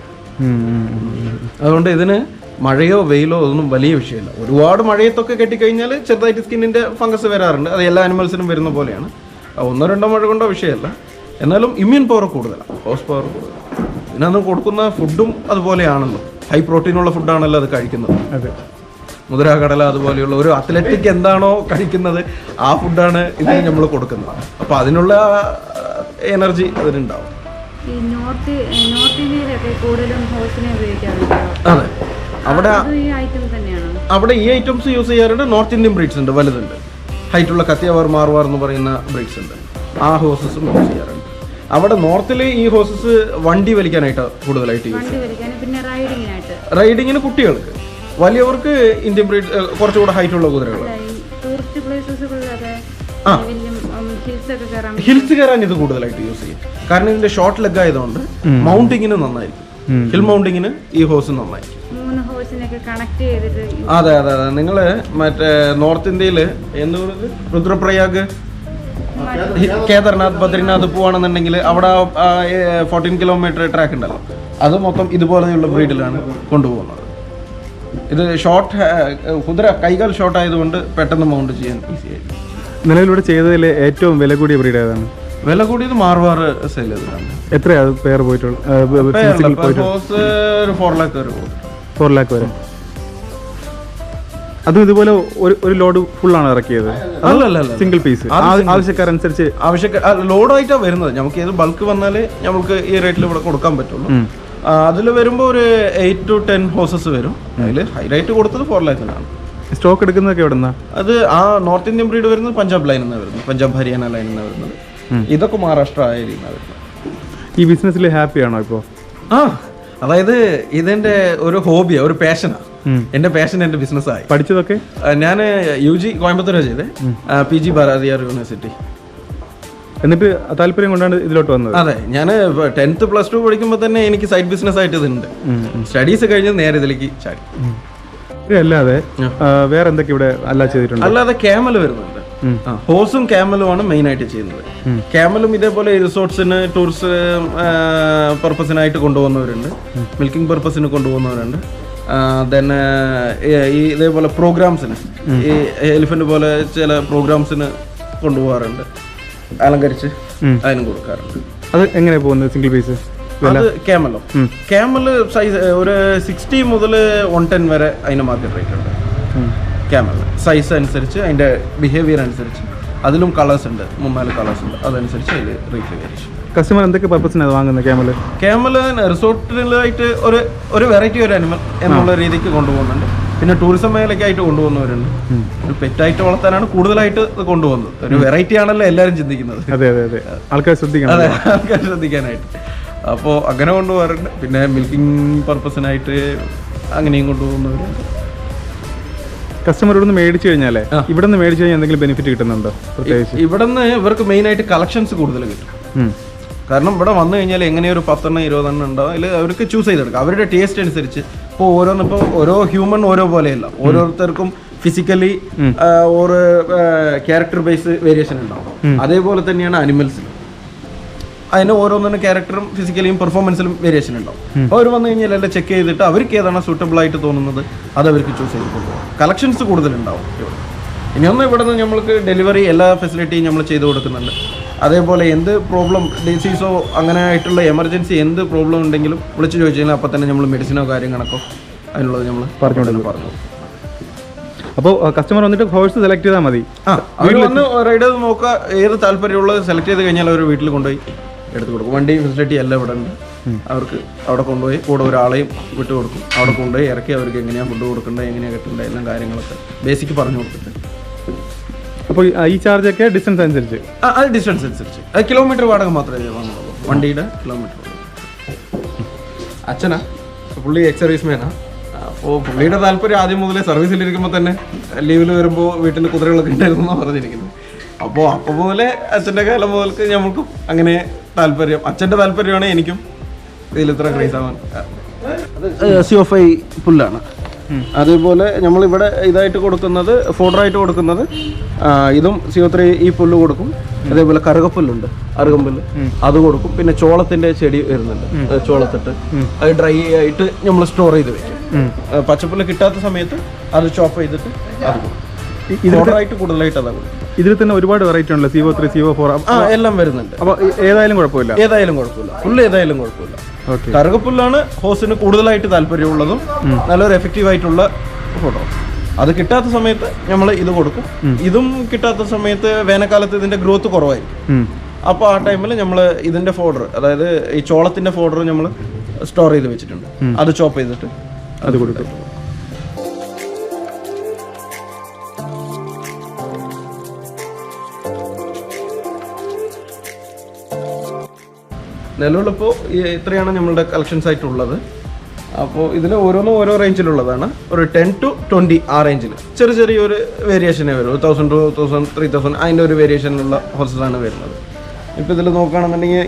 അതുകൊണ്ട് ഇതിന് മഴയോ വെയിലോ ഒന്നും വലിയ വിഷയമില്ല. ഒരുപാട് മഴയത്തൊക്കെ കെട്ടിക്കഴിഞ്ഞാൽ ചെറുതായിട്ട് സ്കിന്നിന്റെ ഫംഗസ് വരാറുണ്ട്. അത് എല്ലാ ആനിമൽസിനും വരുന്ന പോലെയാണ്. 1-2 മഴ കൊണ്ടോ വിഷയമല്ല. എന്നാലും ഇമ്മ്യൂൺ പവർ കൂടുതലാണ്, ഹോഴ്സ് പവർ കൂടുതലാണ്. ഇതിനൊന്നും കൊടുക്കുന്ന ഫുഡും അതുപോലെയാണല്ലോ, ഹൈ പ്രോട്ടീനുള്ള ഫുഡാണല്ലോ അത് കഴിക്കുന്നത്. അതെ, മുതിര, കടല അതുപോലെയുള്ള ഒരു അത്ലറ്റിക് എന്താണോ കഴിക്കുന്നത് ആ ഫുഡാണ് ഇതിന് നമ്മൾ കൊടുക്കുന്നത്. അപ്പോൾ അതിനുള്ള എനർജി അതിനുണ്ടാവും. നോർത്ത് ഇന്ത്യയിലൊക്കെ കൂടുതലും ഹോഴ്സിനെ ഉപയോഗിക്കാറുണ്ട്. അതെ, അവിടെ ഈ ഐറ്റംസ് യൂസ് ചെയ്യാറുണ്ട്. നോർത്ത് ഇന്ത്യൻ ബ്രീഡ്സ് ഉണ്ട്, വലുതുണ്ട്, ഹൈറ്റുള്ള കത്തിയവാർ മാർവാർ എന്ന് പറയുന്ന ബ്രീഡ്സ് ഉണ്ട്. ആ ഹോഴ്സസും യൂസ് ചെയ്യാറുണ്ട്. അവിടെ നോർത്തിൽ ഈ ഹോഴ്സസ് വണ്ടി വലിക്കാനായിട്ട് കൂടുതലായിട്ട് യൂസ് ചെയ്യും. പിന്നെ റൈഡിങ്ങിന് കുട്ടികൾക്ക്, വലിയവർക്ക് ഇന്ത്യൻ ബ്രീഡ് കുറച്ചുകൂടെ ഹൈറ്റുള്ള കുതിരകൾ. ഹിൽസ് കയറാൻ ഇത് കൂടുതലായിട്ട് യൂസ് ചെയ്യും. കാരണം ഇതിന്റെ ഷോർട്ട് ലെഗ് ആയതുകൊണ്ട് മൗണ്ടിങ്ങിന് നന്നായിരിക്കും. ഹിൽ മൗണ്ടിങ്ങിന് ഈ ഹോഴ്സ് നന്നായിരിക്കും. അതെ അതെ അതെ. നിങ്ങള് മറ്റേ നോർത്ത് ഇന്ത്യയില് എന്ത് പറയുന്നത്, രുദ്രപ്രയാഗ്, കേദർനാഥ്, ബദ്രിനാഥ് പോവാണെന്നുണ്ടെങ്കിൽ അവിടെ 14 കിലോമീറ്റർ ട്രാക്ക് ഉണ്ടല്ലോ, അത് മൊത്തം ഇതുപോലെയുള്ള ബ്രീഡിലാണ് കൊണ്ടുപോകുന്നത്. ഇത് ഷോർട്ട് കുതിര കൈകാൽ ഷോർട്ട് ആയതുകൊണ്ട് പെട്ടെന്ന് മൗണ്ട് ചെയ്യാൻ ഈസി ആയിരിക്കും. നിലവിലൂടെ ചെയ്തതിൽ ഏറ്റവും വില കൂടിയ ബ്രീഡ് ഏതാണ്? വില കൂടിയത് മാർവാർ സെയിൽ ചെയ്തതാണ്. എത്രയാണ് പേർ പോയിട്ടുള്ളത്? 4 lakh വരെ. 4 lakh വരെ. അതും ഇതുപോലെ ഒരു ലോഡ് ഫുള്ളാണ് ഇറക്കിയത്? അല്ലല്ല, സിംഗിൾ പീസ് ആവശ്യക്കാരനുസരിച്ച് ലോഡായിട്ടാണ് വരുന്നത്. നമുക്ക് ഏത് ബൾക്ക് വന്നാലേ നമുക്ക് ഈ റേറ്റിൽ ഇവിടെ കൊടുക്കാൻ പറ്റുള്ളൂ. അതിൽ വരുമ്പോൾ ഒരു 8 to 10 ഹോഴ്സസ് വരും. അതിൽ ഹൈലൈറ്റ് കൊടുത്തത് 4 lakhനാണ്. സ്റ്റോക്ക് എടുക്കുന്നതൊക്കെ എവിടെ നിന്നാ? അത് ആ നോർത്ത് ഇന്ത്യൻ ബ്രീഡ് വരുന്നത് പഞ്ചാബ് ലൈനിൽ നിന്നാണ് വരുന്നത്, പഞ്ചാബ് ഹരിയാന ലൈനിൽ നിന്നാണ് വരുന്നത്. ഇതൊക്കെ മഹാരാഷ്ട്ര ഏരിയയിൽ നിന്നാണ് വരുന്നത്. ഈ ബിസിനസ്സിൽ ഹാപ്പിയാണോ ഇപ്പോൾ? അതായത് ഇതെന്റെ ഒരു ഹോബിയാണ്, ഒരു പാഷനാണ്. എന്റെ പാഷൻ എന്റെ ബിസിനസ്സായി. പഠിച്ചതൊക്കെ ഞാൻ UG കോയമ്പത്തൂരാണ് ചെയ്തത്, PG ഭാരതിയാർ യൂണിവേഴ്സിറ്റി. എന്നിട്ട് താല്പര്യം കൊണ്ടാണ് ഇതിലോട്ട് വന്നത്? അതെ, ഞാൻ 10th +2 പഠിക്കുമ്പോൾ തന്നെ എനിക്ക് സൈഡ് ബിസിനസ് ആയിട്ട് ഇതുണ്ട്. സ്റ്റഡീസ് കഴിഞ്ഞ് നേരെ ഇതിലേക്ക് ചാടി. അല്ലാതെ വേറെ എന്തൊക്കെ ഇവിടെ ചെയ്തിട്ടുണ്ട്? അല്ലാതെ ക്യാമൽ വരുന്നുണ്ട്. ഹോഴ്സും ക്യാമലുമാണ് മെയിൻ ആയിട്ട് ചെയ്യുന്നത്. ക്യാമലും ഇതേപോലെ റിസോർട്ട്സിന്, ടൂറിസ്റ്റ് പർപ്പസിനായിട്ട് കൊണ്ടുപോകുന്നവരുണ്ട്, മിൽക്കിംഗ് പർപ്പസിന് കൊണ്ടുപോകുന്നവരുണ്ട്. ദെൻ ഈ ഇതേപോലെ പ്രോഗ്രാംസിന്, ഈ എലിഫന്റ് പോലെ ചില പ്രോഗ്രാംസിന് കൊണ്ടുപോകാറുണ്ട്, അലങ്കരിച്ച് അതിനും കൊടുക്കാറുണ്ട്. അത് എങ്ങനെയാ പോകുന്നത് സിംഗിൾ പീസ്? അത് ക്യാമല് സൈസ് ഒരു 60 മുതൽ 110 വരെ അതിന് മാർക്കറ്റ് റേറ്റ് ഉണ്ട്. ക്യാമൽ സൈസ് അനുസരിച്ച്, അതിന്റെ ബിഹേവിയർ അനുസരിച്ച്, അതിലും കളേഴ്സ് ഉണ്ട്, 3-4 കളേഴ്സ് ഉണ്ട്, അതനുസരിച്ച് അതിൽ റേറ്റ് വേരിയേഷൻ. കസ്റ്റമർ എന്തൊക്കെ പർപ്പസിനാണ് വാങ്ങുന്നത് ക്യാമല്? റിസോർട്ടിലായിട്ട് ഒരു വെറൈറ്റി ഒരു അനിമൽ എന്നുള്ള രീതിക്ക് കൊണ്ടുപോകുന്നുണ്ട്. പിന്നെ ടൂറിസം മേഖലയ്ക്കായിട്ട് കൊണ്ടുപോകുന്നവരുണ്ട്. ഒരു പെറ്റായിട്ട് വളർത്താനാണ് കൂടുതലായിട്ട് കൊണ്ടുപോകുന്നത്. ഒരു വെറൈറ്റി ആണല്ലോ എല്ലാവരും ചിന്തിക്കുന്നത്. ആൾക്കാർ ശ്രദ്ധിക്കാനായിട്ട്. അപ്പോൾ അങ്ങനെ കൊണ്ടുപോകാറുണ്ട്. പിന്നെ മിൽക്കിംഗ് പർപ്പസിനായിട്ട് അങ്ങനെയും കൊണ്ടുപോകുന്നവരുണ്ട്. കസ്റ്റമർ ഇവിടെ നിന്ന് മേടിച്ചു കഴിഞ്ഞാലേ, ഇവിടെ നിന്ന് മേടിച്ചു കഴിഞ്ഞാൽ എന്തെങ്കിലും ബെനിഫിറ്റ് കിട്ടുന്നുണ്ടോ? പ്രത്യേകിച്ച് ഇവിടെ നിന്ന് ഇവർക്ക് മെയിനായിട്ട് കളക്ഷൻസ് കൂടുതൽ കിട്ടും. കാരണം ഇവിടെ വന്നു കഴിഞ്ഞാൽ എങ്ങനെ ഒരു 10 20 ഉണ്ടാവും. അതിൽ അവർക്ക് ചൂസ് ചെയ്തെടുക്കാം അവരുടെ ടേസ്റ്റ് അനുസരിച്ച്. ഇപ്പോൾ ഓരോ ഹ്യൂമൻ ഓരോ പോലെയല്ല, ഓരോരുത്തർക്കും ഫിസിക്കലി ഓരോ ക്യാരക്ടർ ബേസ് വേരിയേഷൻ ഉണ്ടാവും. അതേപോലെ തന്നെയാണ് അനിമൽസിൽ. അതിന് ഓരോന്നിനും ക്യാരക്ടറും ഫിസിക്കലിയും പെർഫോമൻസിലും വേരിയേഷൻ ഉണ്ടാവും. അപ്പോൾ അവർ വന്നു കഴിഞ്ഞാൽ എല്ലാം ചെക്ക് ചെയ്തിട്ട് അവർക്ക് ഏതാണ് സൂട്ടബിൾ ആയിട്ട് തോന്നുന്നത് അത് അവർക്ക് ചൂസ് ചെയ്ത് കൊണ്ടുപോകും. കളക്ഷൻസ് കൂടുതലുണ്ടാവും ഇവിടെ. ഇനിയൊന്നും ഇവിടെ നിന്ന് നമ്മൾക്ക് ഡെലിവറി എല്ലാ ഫെസിലിറ്റിയും നമ്മൾ ചെയ്ത് കൊടുക്കുന്നുണ്ട്. അതേപോലെ എന്ത് പ്രോബ്ലം, ഡിസീസോ അങ്ങനെ ആയിട്ടുള്ള എമർജൻസി എന്ത് പ്രോബ്ലം ഉണ്ടെങ്കിലും വിളിച്ച് ചോദിച്ചു കഴിഞ്ഞാൽ അപ്പം തന്നെ നമ്മൾ മെഡിസിനോ കാര്യങ്ങളൊക്കെ അതിനുള്ളത് നമ്മൾ പറഞ്ഞു. അപ്പോൾ കസ്റ്റമർ വന്നിട്ട് ഹോഴ്സ് സെലക്ട് ചെയ്താൽ മതി. അവർ വന്ന് റൈഡ് ചെയ്ത് നോക്കുക, ഏത് താല്പര്യമുള്ളത് സെലക്ട് ചെയ്ത് കഴിഞ്ഞാൽ അവർ വീട്ടിൽ കൊണ്ടുപോയി എടുത്ത് കൊടുക്കും. വണ്ടി ഫെസിലിറ്റി എല്ലാം ഇവിടെ ഉണ്ട്. അവർക്ക് അവിടെ കൊണ്ടുപോയി കൂടെ ഒരാളെയും വിട്ടു കൊടുക്കും. അവിടെ കൊണ്ടുപോയി ഇറക്കി അവർക്ക് എങ്ങനെയാണ് ഫുഡ് കൊടുക്കേണ്ടത്, എങ്ങനെയാണ് കെട്ടേണ്ടത്, എല്ലാം കാര്യങ്ങളൊക്കെ ബേസിക് പറഞ്ഞു കൊടുത്തിട്ട്. അപ്പോൾ ഈ ചാർജൊക്കെ ഡിസ്റ്റൻസ് അനുസരിച്ച്? അത് ഡിസ്റ്റൻസ് അനുസരിച്ച്, അത് കിലോമീറ്റർ വാടക മാത്രമേ വാങ്ങുള്ളൂ, വണ്ടിയുടെ കിലോമീറ്റർ. അച്ഛനാ പുള്ളി എക്സർവീസ്മാനാണ്. അപ്പോൾ പുള്ളിയുടെ താല്പര്യം ആദ്യം മുതലേ സർവീസിലിരിക്കുമ്പോൾ തന്നെ ലീവിൽ വരുമ്പോൾ വീട്ടിൽ കുതിരകളൊക്കെ ഉണ്ടായിരുന്നു എന്നാണ് പറഞ്ഞിരിക്കുന്നത്. അപ്പോൾ മുതലേ അച്ഛൻ്റെ കാലം മുതൽക്ക് ഞമ്മൾക്കും അങ്ങനെ താല്പര്യം, അച്ഛൻ്റെ താല്പര്യമാണ് എനിക്കും ഇതിൽ ഇത്ര ക്രേസ് ആവാൻ. CO5 പുല്ലാണ്. അതേപോലെ നമ്മളിവിടെ ഇതായിട്ട് കൊടുക്കുന്നത്, ഫോഡറായിട്ട് കൊടുക്കുന്നത് ഇതും CO3 ഈ പുല്ല് കൊടുക്കും. അതേപോലെ കറുകപ്പുല്ലുണ്ട്, അറുകമ്പുല്ല്, അത് കൊടുക്കും. പിന്നെ ചോളത്തിന്റെ ചെടി വരുന്നുണ്ട്, ചോളത്തിട്ട് അത് ഡ്രൈ ആയിട്ട് നമ്മൾ സ്റ്റോർ ചെയ്ത് വെക്കും. പച്ചപ്പുല്ല് കിട്ടാത്ത സമയത്ത് അത് ചോപ്പ് ചെയ്തിട്ട് അത് ഫോഡറായിട്ട് കൂടുതലായിട്ട് അതാണ് കൊടുക്കും. ഇതിൽ തന്നെ ഒരുപാട് വെറൈറ്റി ഉണ്ടല്ലോ, CO3, CO4 എല്ലാം വരുന്നുണ്ട്. അപ്പോൾ ഏതായാലും കുഴപ്പമില്ല? ഏതായാലും കുഴപ്പമില്ല, പുല്ല് ഏതായാലും കുഴപ്പമില്ല. കറുകപ്പുല്ലാണ് ഹോസിന് കൂടുതലായിട്ട് താല്പര്യമുള്ളതും നല്ലൊരു എഫക്റ്റീവ് ആയിട്ടുള്ള ഫോട്ടോ. അത് കിട്ടാത്ത സമയത്ത് നമ്മൾ ഇത് കൊടുക്കും. ഇതും കിട്ടാത്ത സമയത്ത് വേനൽക്കാലത്ത് ഇതിന്റെ ഗ്രോത്ത് കുറവായിരിക്കും. അപ്പോൾ ആ ടൈമിൽ നമ്മൾ ഇതിന്റെ ഫോഡർ, അതായത് ഈ ചോളത്തിന്റെ ഫോഡർ നമ്മൾ സ്റ്റോർ ചെയ്ത് വെച്ചിട്ടുണ്ട്. അത് ചോപ്പ് ചെയ്തിട്ട് അത് കൊടുക്കും. നിലവിലിപ്പോൾ ഇത്രയാണ് നമ്മളുടെ കളക്ഷൻസ് ആയിട്ടുള്ളത്. അപ്പോൾ ഇതിൽ ഓരോന്നും ഓരോ റേഞ്ചിലുള്ളതാണ്. ഒരു 10 to 20 ആ റേഞ്ചിൽ ചെറിയൊരു വേരിയേഷനേ വരും. 1000 to 2000, 3000 അതിൻ്റെ ഒരു വേരിയേഷനിലുള്ള ഹോഴ്സസാണ് വരുന്നത്. ഇപ്പോൾ ഇതിൽ നോക്കുകയാണെന്നുണ്ടെങ്കിൽ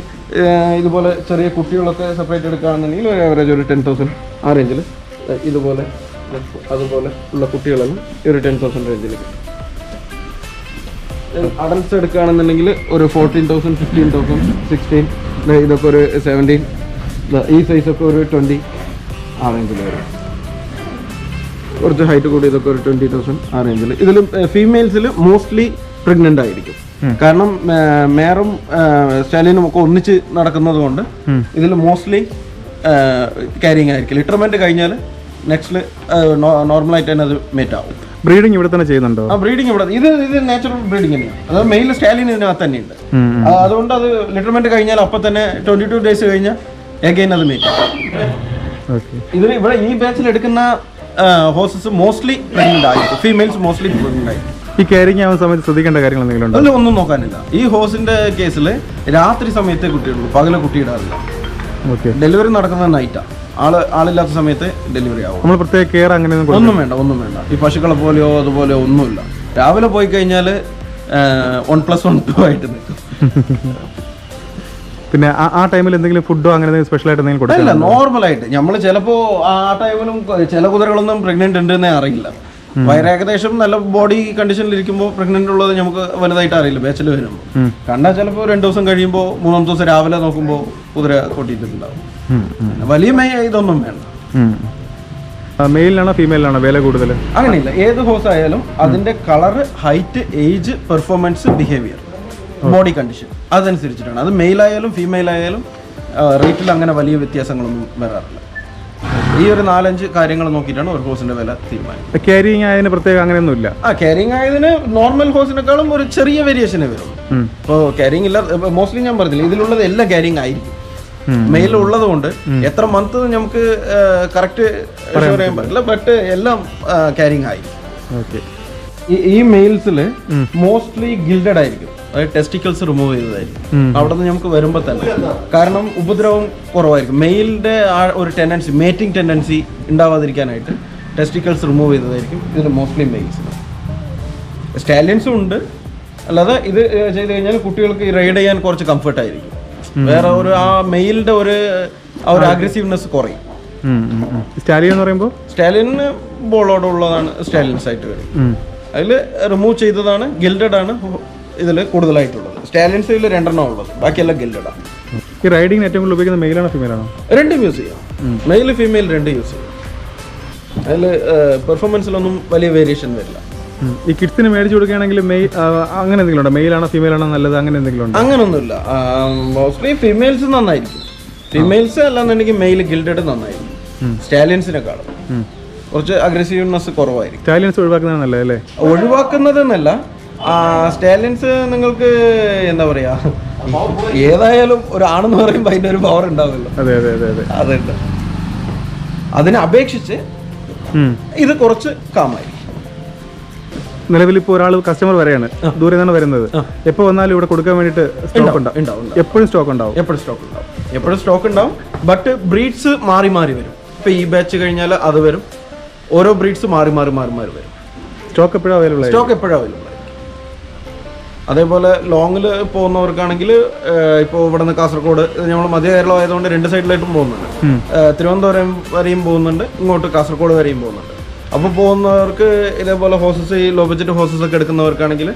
ഇതുപോലെ ചെറിയ കുട്ടികളൊക്കെ സെപ്പറേറ്റ് എടുക്കുകയാണെന്നുണ്ടെങ്കിൽ ഒരു ആവറേജ് ഒരു 10,000 ആ റേഞ്ചിൽ. ഇതുപോലെ അതുപോലെ ഉള്ള കുട്ടികളെല്ലാം ഒരു 10,000 റേഞ്ചിൽ. അഡൽട്ട്സ് എടുക്കുകയാണെന്നുണ്ടെങ്കിൽ ഒരു 14,000, 15,000, 16, ഇതൊക്കെ ഒരു 17, ഈ സൈസൊക്കെ ഒരു 20 ആ റേഞ്ചിൽ വരും. കുറച്ച് ഹൈറ്റ് കൂടി ഇതൊക്കെ ഒരു 20,000 ആ റേഞ്ചിൽ. ഇതിൽ ഫീമെയിൽസിൽ മോസ്റ്റ്ലി പ്രഗ്നൻ്റ് ആയിരിക്കും. കാരണം മേറും സ്റ്റാലിനും ഒക്കെ ഒന്നിച്ച് നടക്കുന്നത് കൊണ്ട് ഇതിൽ മോസ്റ്റ്ലി ക്യാരിങ് ആയിരിക്കും. ലിറ്റർമെൻറ്റ് കഴിഞ്ഞാൽ നെക്സ്റ്റ് നോർമലായിട്ട് തന്നെ അത് മേറ്റ് ആവും. ബ്രീഡിങ് ഇവിടെ തന്നെ ചെയ്യുന്നുണ്ടോ? ആ ബ്രീഡിങ് ഇവിടെ ഇത് നാച്ചുറൽ ബ്രീഡിങ് തന്നെയാണ്. അതായത് മെയിൽ സ്റ്റാലിൻ ഇതിനകത്ത് തന്നെയുണ്ട്. അതുകൊണ്ട് അത് ലിറ്റർമെന്റ് കഴിഞ്ഞാൽ അപ്പം തന്നെ 22 ഡേയ്സ് കഴിഞ്ഞാൽ എഗൈൻ അത് മേറ്റ് ആവും. ഇതിൽ ഇവിടെ ഈ ബാച്ചിൽ എടുക്കുന്ന ഹോഴ്സസ് മോസ്റ്റ്ലി പ്രഗ്നന്റ് ആയിരിക്കും. ഫീമെയിൽസ് മോസ്റ്റ്ലി പ്രഗ്നന്റ് ആയിരിക്കും. ഈ ക്യാരിങ് ആവുന്ന സമയത്ത് ശ്രദ്ധിക്കേണ്ട കാര്യങ്ങൾ എന്തെങ്കിലും ഉണ്ടോ? അതിൽ ഒന്നും നോക്കാനില്ല. ഈ ഹോഴ്സിന്റെ കേസിൽ രാത്രി സമയത്തെ കുട്ടിയുള്ളൂ, പകല് കുട്ടിയിടാറില്ല. ഡെലിവറി നടക്കുന്നത് നൈറ്റാണ്. ആളില്ലാത്ത സമയത്ത് ഡെലിവറി ആവും. നമ്മൾ പ്രത്യേക കെയർ അങ്ങനെ ഒന്നും വേണ്ട. ഈ പശുക്കളെ പോലെയോ അതുപോലെയോ ഒന്നുമില്ല. രാവിലെ പോയി കഴിഞ്ഞാൽ 1+1 ആയിട്ട് നിൽക്കും. പിന്നെ ആ ടൈമിൽ എന്തെങ്കിലും ഫുഡോ അങ്ങനെ സ്പെഷ്യൽ ആയിട്ട് എന്തെങ്കിലും കൊടുക്കില്ല? നോർമലായിട്ട് നമ്മൾ ചിലപ്പോൾ ആ ടൈമിലും ചില കുതിരകളൊന്നും പ്രഗ്നന്റ് ഉണ്ടെന്നേ അറിയില്ല. ഏകദേശം നല്ല ബോഡി കണ്ടീഷനിൽ ഇരിക്കുമ്പോൾ പ്രഗ്നന്റ് ഉള്ളത് നമുക്ക് വലുതായിട്ട് അറിയില്ല. ബാച്ചിൽ വരുമ്പോൾ കണ്ടാൽ ചിലപ്പോൾ 2 ദിവസം കഴിയുമ്പോൾ 3-ാമത്തെ ദിവസം രാവിലെ നോക്കുമ്പോൾ കുതിര കൊട്ടിയിട്ടുണ്ടാവും. വലിയ ഇതൊന്നും വേണ്ട. മെയിലാണോ ഫീമെയിലാണോ വില കൂടുതൽ? അങ്ങനെയില്ല. ഏത് ഹോഴ്സ് ആയാലും അതിന്റെ colour, height, age, performance, behaviour, body condition അതനുസരിച്ചിട്ടാണ്. അത് മെയിൽ ആയാലും ഫീമെയിൽ ആയാലും റേറ്റിൽ അങ്ങനെ വലിയ വ്യത്യാസങ്ങളൊന്നും വരാറില്ല. ഈ ഒരു 4-5 കാര്യങ്ങൾ നോക്കിയിട്ടാണ് ഒരു ഹോഴ്സിന്റെ വില തീരുമാനിക്കുന്നത്. ക്യാരിങ് ആയതിന് പ്രത്യേകം അങ്ങനെയൊന്നുമില്ല. ക്യാരിങ് ആയതിന് നോർമൽ ഹോഴ്സിനേക്കാളും ഒരു ചെറിയ വേരിയേഷനേ വരും. ഇപ്പോൾ ക്യാരിങ് ഇല്ല, മോസ്റ്റ്ലി ഞാൻ പറഞ്ഞില്ല, ഇതിലുള്ളത് എല്ലാം ക്യാരിങ് ആയിരിക്കും. മെയിൽ ഉള്ളത് കൊണ്ട് എത്ര മന്ത് നമുക്ക് കറക്റ്റ് പറയാൻ പറ്റില്ല, ബട്ട് എല്ലാം ക്യാരിങ് ആയിരിക്കും. ഈ മെയിൽസിൽ മോസ്റ്റ്ലി ഗിൽഡഡ് ആയിരിക്കും. അതായത് ടെസ്റ്റിക്കിൾസ് റിമൂവ് ചെയ്തതായിരിക്കും അവിടെ നിന്ന് നമുക്ക് വരുമ്പോൾ തന്നെ. കാരണം ഉപദ്രവം കുറവായിരിക്കും. മെയിലിന്റെ ആ ഒരു ടെൻഡൻസി, മേറ്റിംഗ് ടെൻഡൻസി ഉണ്ടാവാതിരിക്കാനായിട്ട് ടെസ്റ്റിക്കിൾസ് റിമൂവ് ചെയ്തതായിരിക്കും ഇതിൽ മോസ്റ്റ്ലി മെയിൽസിന്. സ്റ്റാലിയൻസും ഉണ്ട്. അല്ലാതെ ഇത് ചെയ്ത് കഴിഞ്ഞാൽ കുട്ടികൾക്ക് റൈഡ് ചെയ്യാൻ കുറച്ച് കംഫർട്ട് ആയിരിക്കും. വേറെ ഒരു ആ മെയിലിന്റെ ഒരു അഗ്രസീവ്നെസ് കുറയും. സ്റ്റാലിയൻ എന്ന് പറയുമ്പോൾ സ്റ്റാലിയന് ബോളോടുള്ളതാണ് സ്റ്റാലിയൻസ് ആയിട്ട് വരും. അതിൽ റിമൂവ് ചെയ്തതാണ്, ഗിൽഡഡ് ആണ് ഇതിൽ കൂടുതലായിട്ടുള്ളത്. സ്റ്റാലിയൻസ് ഇതിൽ 2 ഉള്ളത്, ബാക്കിയെല്ലാം ഗിൽഡഡാണ്. ഈ റൈഡിങ്ങിന് ഏറ്റവും കൂടുതൽ ഉപയോഗിക്കുന്നത് മെയിലാണോ ഫീമെയിലാണോ? രണ്ടും യൂസ് ചെയ്യാം. മെയിൽ ഫീമെയിൽ രണ്ടും യൂസ് ചെയ്യാം. അതിൽ പെർഫോമൻസിലൊന്നും വലിയ വേരിയേഷൻ വരില്ല. ഈ കിഡ്സിന് മേടിച്ചു കൊടുക്കുകയാണെങ്കിൽ അങ്ങനെ എന്തെങ്കിലും ഉണ്ടോ? മെയിലാണോ ഫീമെയിലാണോ നല്ലത്, അങ്ങനെ എന്തെങ്കിലും ഉണ്ടോ? അങ്ങനൊന്നുമില്ല. മോസ്റ്റ്ലി ഫീമെയിൽസ് നന്നായിരിക്കും. ഫീമെയിൽസ് അല്ലാന്നുണ്ടെങ്കിൽ മെയിൽ ഗിൽഡഡ് നന്നായിരിക്കും സ്റ്റാലിയൻസിനെക്കാളും. കുറച്ച് അഗ്രസീവ്നെസ് കുറവായിരിക്കും. സ്റ്റാലിയൻസ് ഒഴിവാക്കുന്നതാണ് നല്ലത് അല്ലേ? ഒഴിവാക്കുന്നതെന്നല്ല, സ്റ്റാലിയൻസ് നിങ്ങൾക്ക് എന്താ പറയാ, ഏതായാലും ഒരു ആണെന്ന് പറയുമ്പോൾ അതിൻ്റെ ഒരു പവർ ഉണ്ടാവുമല്ലോ. അതെ അതെ അതെ അതെ, അതുണ്ട്. അതിനെ അപേക്ഷിച്ച് ഇത് കുറച്ച് കാമായിരിക്കും. നിലവിൽ ഇപ്പോൾ ഒരാൾ കസ്റ്റമർ വരെയാണ്, ദൂരെ നിന്നാണ് വരുന്നത്, എപ്പോൾ വന്നാലും ഇവിടെ കൊടുക്കാൻ വേണ്ടിയിട്ട് സ്റ്റോക്ക് ഉണ്ടാവും? എപ്പോഴും സ്റ്റോക്ക് ഉണ്ടാവും? എപ്പോഴും സ്റ്റോക്ക് ഉണ്ടാവും. ബട്ട് ബ്രീഡ്സ് മാറി മാറി വരും. ഇപ്പോൾ ഈ ബാച്ച് കഴിഞ്ഞാൽ അത് വരും. ഓരോ ബ്രീഡ്സ് മാറി വരും. സ്റ്റോക്ക് എപ്പോഴും അവൈലബിൾ ആയിരിക്കും. അതേപോലെ ലോങ്ങിൽ പോകുന്നവർക്കാണെങ്കിൽ ഇപ്പോൾ ഇവിടെ നിന്ന് കാസർഗോഡ്, നമ്മൾ മധ്യ കേരളം ആയതുകൊണ്ട് 2 സൈഡിലായിട്ടും പോകുന്നുണ്ട്. തിരുവനന്തപുരം വരെയും പോകുന്നുണ്ട്, ഇങ്ങോട്ട് കാസർഗോഡ് വരെയും പോകുന്നുണ്ട്. അപ്പോൾ പോകുന്നവർക്ക് ഇതേപോലെ ഹോസസ്, ഈ ലോ ബഡ്ജറ്റ് ഹോസസ് ഒക്കെ എടുക്കുന്നവർക്കാണെങ്കിൽ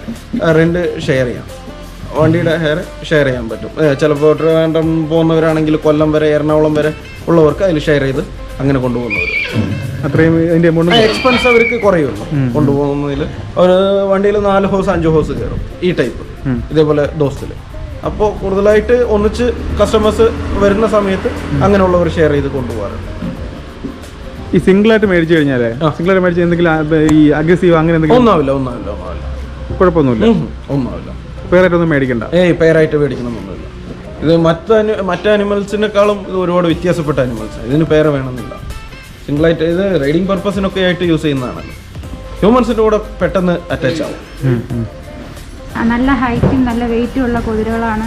റെന്റ് ഷെയർ ചെയ്യാം, വണ്ടിയുടെ ഷെയർ ചെയ്യാൻ പറ്റും. ചിലപ്പോൾ ട്രിവാൻഡ്രം പോകുന്നവരാണെങ്കിൽ കൊല്ലം വരെ, എറണാകുളം വരെ ഉള്ളവർക്ക് അതിൽ ഷെയർ ചെയ്ത് അങ്ങനെ കൊണ്ടുപോകുന്നവർ. അത്രയും എക്സ്പെൻസ് അവർക്ക് കുറയുള്ളൂ കൊണ്ടുപോകുന്നതിൽ. ഒരു വണ്ടിയിൽ 4 ഹോസ് 5 ഹോസ് കയറും ഈ ടൈപ്പ്, ഇതേപോലെ ദോസ്തിൽ. അപ്പോൾ കൂടുതലായിട്ട് ഒന്നിച്ച് കസ്റ്റമേഴ്സ് വരുന്ന സമയത്ത് അങ്ങനെയുള്ളവർ ഷെയർ ചെയ്ത് കൊണ്ടുപോകാറുണ്ട്. ഈ സിംഗിളായിട്ട് മേടിച്ചു കഴിഞ്ഞാൽ എന്തെങ്കിലും ഈ അഗ്രസീവ് അങ്ങനെ എന്തെങ്കിലും? ഒന്നാവില്ല. കുഴപ്പമൊന്നുമില്ല. പേരായിട്ടൊന്നും മേടിക്കണ്ട. പേരായിട്ട് മേടിക്കണമെന്നൊന്നുമില്ല. ഇത് മറ്റ് അനിമൽസിനേക്കാളും ഇത് ഒരുപാട് വ്യത്യാസപ്പെട്ട അനിമൽസാണ്. ഇതിന് പേര് വേണമെന്നില്ല. സിംഗിളായിട്ട് ഇത് റൈഡിങ് പർപ്പസിനൊക്കെ ആയിട്ട് യൂസ് ചെയ്യുന്നതാണല്ലോ. ഹ്യൂമൻസിൻ്റെ കൂടെ പെട്ടെന്ന് അറ്റാച്ച് ആവും. നല്ല ഹൈറ്റും നല്ല വെയിറ്റും ഉള്ള കുതിരകളാണ്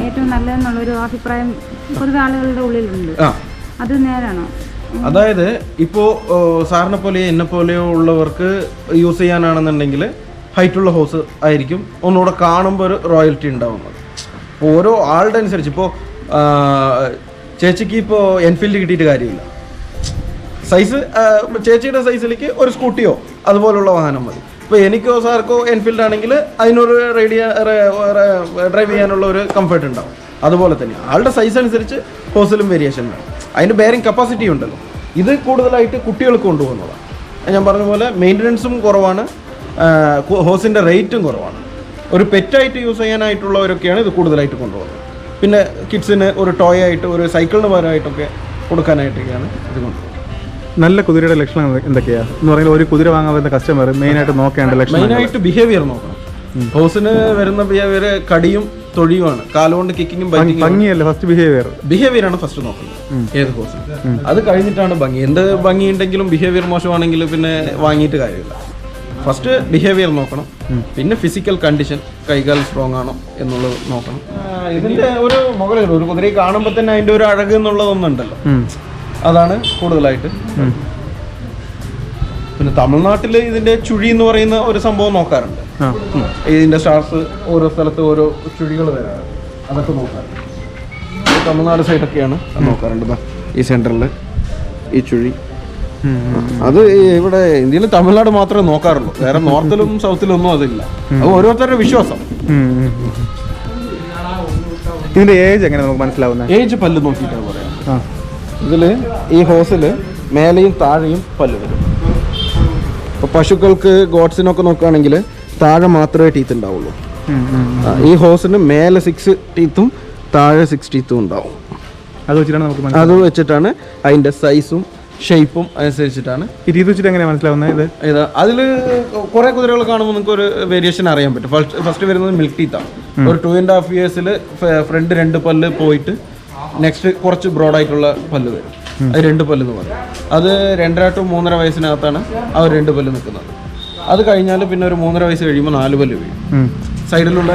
ഏറ്റവും നല്ലതെന്നുള്ളൊരു അഭിപ്രായം പൊതുവെ ആളുകളുടെ ഉള്ളിലുണ്ട്. അത് നേരാണോ? അതായത് ഇപ്പോൾ സാറിനെ പോലെയോ എന്നെ പോലെയോ ഉള്ളവർക്ക് യൂസ് ചെയ്യാനാണെന്നുണ്ടെങ്കിൽ ഹൈറ്റുള്ള ഹോസ് ആയിരിക്കും ഒന്നുകൂടെ കാണുമ്പോൾ ഒരു റോയൽറ്റി ഉണ്ടാവുന്നത്. ഇപ്പോൾ ഓരോ ആളുടെ അനുസരിച്ച്, ഇപ്പോൾ ചേച്ചിക്ക് ഇപ്പോൾ എൻഫീൽഡ് കിട്ടിയിട്ട് കാര്യമില്ല. സൈസ് ചേച്ചിയുടെ സൈസിലേക്ക് ഒരു സ്കൂട്ടിയോ അതുപോലുള്ള വാഹനം മതി. ഇപ്പോൾ എനിക്കോ സാർക്കോ എൻഫീൽഡ് ആണെങ്കിൽ അതിനൊരു ഡ്രൈവ് ചെയ്യാനുള്ള ഒരു കംഫർട്ട് ഉണ്ടാവും. അതുപോലെ തന്നെ ആളുടെ സൈസ് അനുസരിച്ച് ഹോസിലും വേരിയേഷൻ ഉണ്ടാവും. അതിൻ്റെ ബെയറിംഗ് കപ്പാസിറ്റി ഉണ്ടല്ലോ. ഇത് കൂടുതലായിട്ട് കുട്ടികൾക്ക് കൊണ്ടുപോകുന്നതാണ്. ഞാൻ പറഞ്ഞ പോലെ മെയിൻ്റനൻസും കുറവാണ്, ഹോസിൻ്റെ റേറ്റും കുറവാണ്. ഒരു പെറ്റായിട്ട് യൂസ് ചെയ്യാനായിട്ടുള്ളവരൊക്കെയാണ് ഇത് കൂടുതലായിട്ട് കൊണ്ടുപോകുന്നത്. പിന്നെ കിഡ്സിന് ഒരു ടോയ് ആയിട്ട്, ഒരു സൈക്കിളിന് പകരമായിട്ടൊക്കെ കൊടുക്കാനായിട്ടൊക്കെയാണ് ഇത് കൊണ്ടുപോകുന്നത്. നല്ല കുതിരയുടെ ലക്ഷണം എന്തൊക്കെയാണ് എന്ന് പറഞ്ഞാൽ ഒരു കുതിര വാങ്ങാൻ വരുന്ന കസ്റ്റമർ മെയിനായിട്ട് നോക്കേണ്ട ലക്ഷണം? മെയിനായിട്ട് ബിഹേവിയർ നോക്കണം. ഹോസിന് വരുന്ന ബിഹേവിയർ കടിയും തൊഴിയുമാണ്. കാലുകൊണ്ട് കിക്കിങ്ങും ഭംഗിയല്ല ഫസ്റ്റ് ബിഹേവിയറാണ് ഫസ്റ്റ് നോക്കുന്നത് ഏത് ഹോസിന്. അത് കഴിഞ്ഞിട്ടാണ് ഭംഗി. എന്ത് ഭംഗി ഉണ്ടെങ്കിലും ബിഹേവിയർ മോശമാണെങ്കിൽ പിന്നെ വാങ്ങിയിട്ട് കാര്യമില്ല. ഫസ്റ്റ് ബിഹേവിയർ നോക്കണം. പിന്നെ ഫിസിക്കൽ കണ്ടീഷൻ, കൈകാൽ സ്ട്രോങ് ആണോ എന്നുള്ളത് നോക്കണം. ഇതിന്റെ ഒരു മുകളിൽ ഒരു കുതിരയെ കാണുമ്പോൾ തന്നെ അതിന്റെ ഒരു അഴക് എന്നുള്ളതൊന്നുണ്ടല്ലോ, അതാണ് കൂടുതലായിട്ട്. പിന്നെ തമിഴ്നാട്ടിൽ ഇതിന്റെ ചുഴി എന്ന് പറയുന്ന ഒരു സംഭവം നോക്കാറുണ്ട്. ഇതിന്റെ സ്റ്റാർസ് ഓരോ സ്ഥലത്ത് ഓരോ ചുഴികൾ വരാറുണ്ട്, അതൊക്കെ നോക്കാറുണ്ട്. തമിഴ്നാട് സൈഡൊക്കെയാണ് നോക്കാറുണ്ട്. ഈ സെന്ററിൽ ഈ ചുഴി, അത് ഇവിടെ ഇന്ത്യയിൽ തമിഴ്നാട് മാത്രമേ നോക്കാറുള്ളൂ. വേറെ നോർത്തിലും സൗത്തിലും ഒന്നും അതില്ല. അത് ഓരോരുത്തരുടെ വിശ്വാസം. ഇതിന്റെ ഏജ് എങ്ങനെ നമുക്ക് മനസ്സിലാവുന്നത്? ഏജ് പല്ല് നോക്കിയിട്ടാണ് പറയാം. ഇതില് ഈ ഹോസില് മേലെയും താഴെയും പല്ല് വരും. ഇപ്പൊ പശുക്കൾക്ക്, ഗോഡ്സിനൊക്കെ നോക്കുകയാണെങ്കിൽ താഴെ മാത്രമേ ടീത്ത് ഉണ്ടാവുള്ളൂ. ഈ ഹോസിന് മേലെ 6 ടീത്തും താഴെ 6 ടീത്തും ഉണ്ടാവും. അത് വെച്ചിട്ടാണ് അതിന്റെ സൈസും ഷേപ്പും അനുസരിച്ചിട്ടാണ്. എങ്ങനെയാണ് മനസ്സിലാവുന്നത്? ഇത് അതിൽ കുറെ കുതിരകൾ കാണുമ്പോൾ നിങ്ങൾക്ക് ഒരു വേരിയേഷൻ അറിയാൻ പറ്റും. ഫസ്റ്റ് വരുന്നത് മിൽക്ക് ടീത്താണ്. ഒരു 2.5 ഇയേഴ്സിൽ ഫ്രണ്ട് 2 പല്ല് പോയിട്ട് നെക്സ്റ്റ് കുറച്ച് ബ്രോഡായിട്ടുള്ള പല്ല് വരും. അത് 2 പല്ല് എന്ന് പറയും. അത് 2.5 to 3.5 വയസ്സിനകത്താണ് ആ ഒരു 2 പല്ല് നിൽക്കുന്നത്. അത് കഴിഞ്ഞാൽ പിന്നെ ഒരു 3.5 വയസ്സ് കഴിയുമ്പോൾ 4 പല്ല് വീഴും. സൈഡിലുള്ള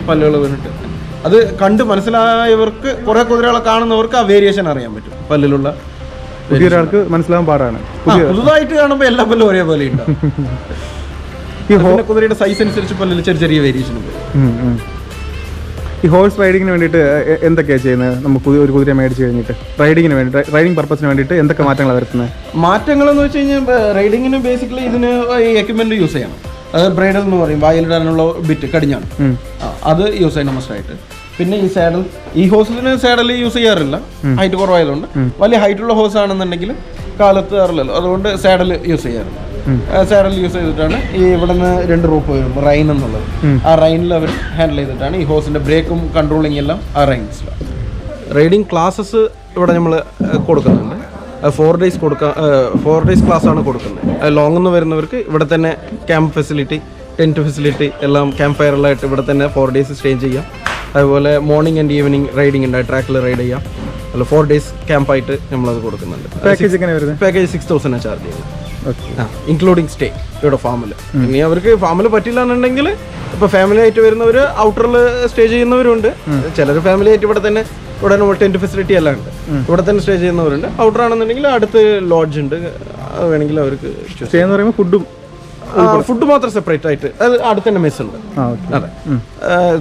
പല്ലുകൾ വീണിട്ട് അത് കണ്ട് മനസ്സിലായവർക്ക്, കുറെ കുതിരകളെ കാണുന്നവർക്ക് ആ വേരിയേഷൻ അറിയാൻ പറ്റും. പല്ലിലുള്ള പുതിയൊരാൾക്ക് മനസ്സിലാവാൻ പാടാണ്. പുതുതായിട്ട് കാണുമ്പോൾ എല്ലാ പല്ലും ഒരേപോലെ ഉണ്ടാവും. ഈ കുതിരയുടെ സൈസ് അനുസരിച്ച് പല്ലിൽ ചെറിയ വേരിയേഷൻ ഉണ്ട്. ഈ ഹോഴ്സ് റൈഡിങ്ങിന് വേണ്ടിയിട്ട് എന്തൊക്കെയാണ് ചെയ്യുന്നത്? നമുക്ക് ഒരു കുതിര മേടിച്ച് കഴിഞ്ഞിട്ട് റൈഡിങ് പർപ്പസിന് വേണ്ടിയിട്ട് എന്തൊക്കെ മാറ്റങ്ങളാണ് വരുത്തുന്നത്? മാറ്റങ്ങൾ എന്ന് വെച്ച് കഴിഞ്ഞാൽ റൈഡിങ്ങിന് ബേസിക്കലി ഇതിന് ഈ എക്യുപ്മെന്റ് യൂസ് ചെയ്യണം. അത് ബ്രൈഡൽ എന്ന് പറയും, വായിലിടാനുള്ള ബിറ്റ്, കടിഞ്ഞാണ്, അത് യൂസ് ചെയ്യണം മസ്റ്റായിട്ട്. പിന്നെ ഈ സാഡൽ, ഈ ഹോസിന് സാഡൽ യൂസ് ചെയ്യാറില്ല, ഹൈറ്റ് കുറവായതുകൊണ്ട്. വലിയ ഹൈറ്റുള്ള ഹോസ് ആണെന്നുണ്ടെങ്കിൽ കാലത്ത് കയറില്ലല്ലോ, അതുകൊണ്ട് സാഡൽ യൂസ് ചെയ്യാറില്ല. സാഡൽ യൂസ് ചെയ്തിട്ടാണ് ഈ ഇവിടെ നിന്ന് 2 റൂപ്പ് വരും, റൈൻ എന്നുള്ളത്. ആ റൈനിൽ അവർ ഹാൻഡിൽ ചെയ്തിട്ടാണ് ഈ ഹോസിന്റെ ബ്രേക്കും കൺട്രോളിങ് എല്ലാം ആ റൈൻസിലാണ്. റൈഡിങ് ക്ലാസ്സസ് ഇവിടെ നമ്മൾ കൊടുക്കുന്നുണ്ട്. 4 days കൊടുക്കുക. 4 days ക്ലാസ് ആണ് കൊടുക്കുന്നത്. ലോങ് എന്ന് വരുന്നവർക്ക് ഇവിടെ തന്നെ ക്യാമ്പ് ഫെസിലിറ്റി, ടെൻറ്റ് ഫെസിലിറ്റി എല്ലാം ക്യാമ്പ് ഫയറിലായിട്ട് ഇവിടെ തന്നെ 4 days സ്റ്റേ ചെയ്യാം. അതുപോലെ മോർണിംഗ് ആൻഡ് ഈവനിങ് റൈഡിംഗ് ഉണ്ട്, ട്രാക്കിൽ റൈഡ് ചെയ്യാം. അല്ല 4 days ക്യാമ്പായിട്ട് നമ്മളത് കൊടുക്കുന്നുണ്ട്. പാക്കേജ് എങ്ങനെ വരുന്നത്? പാക്കേജ് 6,000 ചാർജ് ചെയ്യുന്നത്, ഇൻക്ലൂഡിങ് സ്റ്റേ ഇവിടെ ഫാമിൽ. ഇനി അവർക്ക് ഫാമിൽ പറ്റില്ല എന്നുണ്ടെങ്കിൽ ഇപ്പോൾ ഫാമിലി ആയിട്ട് വരുന്നവർ ഔട്ടറിൽ സ്റ്റേ ചെയ്യുന്നവരുണ്ട്. ചിലർ ഫാമിലി ആയിട്ട് ഇവിടെ തന്നെ ടെൻറ്റ് ഫെസിലിറ്റി എല്ലാം ഉണ്ട്, ഇവിടെ തന്നെ സ്റ്റേ ചെയ്യുന്നവരുണ്ട്. ഔട്ടർ ആണെന്നുണ്ടെങ്കിൽ അടുത്ത് ലോഡ്ജ് ഉണ്ട്, അത് വേണമെങ്കിൽ അവർക്ക് സ്റ്റേ എന്ന് പറയുമ്പോൾ ഫുഡ് മാത്രം സെപ്പറേറ്റ് ആയിട്ട് അത് അടുത്ത് തന്നെ മെസ് ഉണ്ട്. അതെ,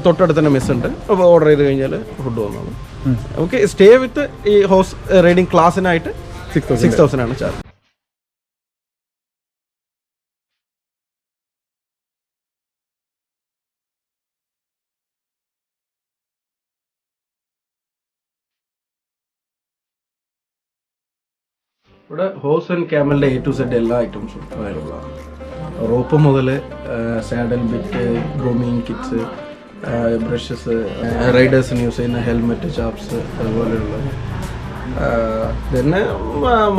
തൊട്ടടുത്ത് തന്നെ മെസ് ഉണ്ട്. അപ്പോൾ ഓർഡർ ചെയ്ത് കഴിഞ്ഞാൽ ഫുഡ് വന്നോളും. നമുക്ക് സ്റ്റേ വിത്ത് ഈ ഹോഴ്സ് റൈഡിങ് ക്ലാസ്സിനായിട്ട് 6,000 ആണ് ചാർജ്. ഇവിടെ ഹോഴ്സ് ആൻഡ് ക്യാമലിൻ്റെ A to Z എല്ലാ ഐറ്റംസും അവൈലബിൾ ആണ്. റോപ്പ് മുതൽ saddle, bit, grooming kits, brushes, റൈഡേഴ്സിന് യൂസ് ചെയ്യുന്ന ഹെൽമെറ്റ്, ചാപ്സ്, അതുപോലെയുള്ള പിന്നെ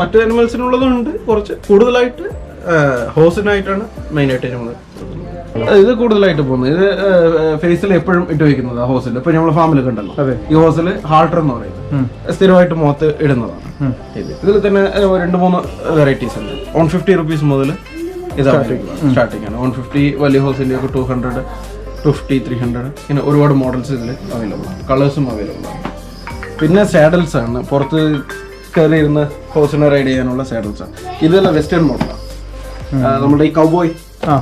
മറ്റു ആനിമൽസിനുള്ളതുണ്ട്. കുറച്ച് കൂടുതലായിട്ട് ഹോഴ്സിനായിട്ടാണ് മെയിനായിട്ട് നമ്മൾ ഇത് കൂടുതലായിട്ട് പോകുന്നത്. ഇത് ഫേസിൽ എപ്പോഴും ഇട്ട് വയ്ക്കുന്നത് ഹോസിൽ. ഇപ്പൊ നമ്മൾ ഫാമിൽ കണ്ടല്ലോ, ഈ ഹോസിൽ ഹാൾട്ടർ എന്ന് പറയുന്നത് സ്ഥിരമായിട്ട് മുഖത്ത് ഇടുന്നതാണ്. ഇതിൽ തന്നെ 2-3 വെറൈറ്റീസ് ഉണ്ട്. 150 rupees മുതൽ ഇതാണ് സ്റ്റാർട്ടിംഗ് ആണ്. 150 വലിയ ഹോസിൻ്റെ ഒക്കെ 200, 250, 300 ഇങ്ങനെ ഒരുപാട് മോഡൽസ് ഇതിൽ അവൈലബിൾ ആണ്. കളേഴ്സും അവൈലബിൾ ആണ്. പിന്നെ സാഡൽസ് ആണ്, പുറത്ത് കയറി ഇരുന്ന് ഹോസിനെ റൈഡ് ചെയ്യാനുള്ള സാഡൽസ് ആണ്. ഇതെല്ലാം വെസ്റ്റേൺ മോഡലാണ്. നമ്മുടെ ഈ കൗബോയ്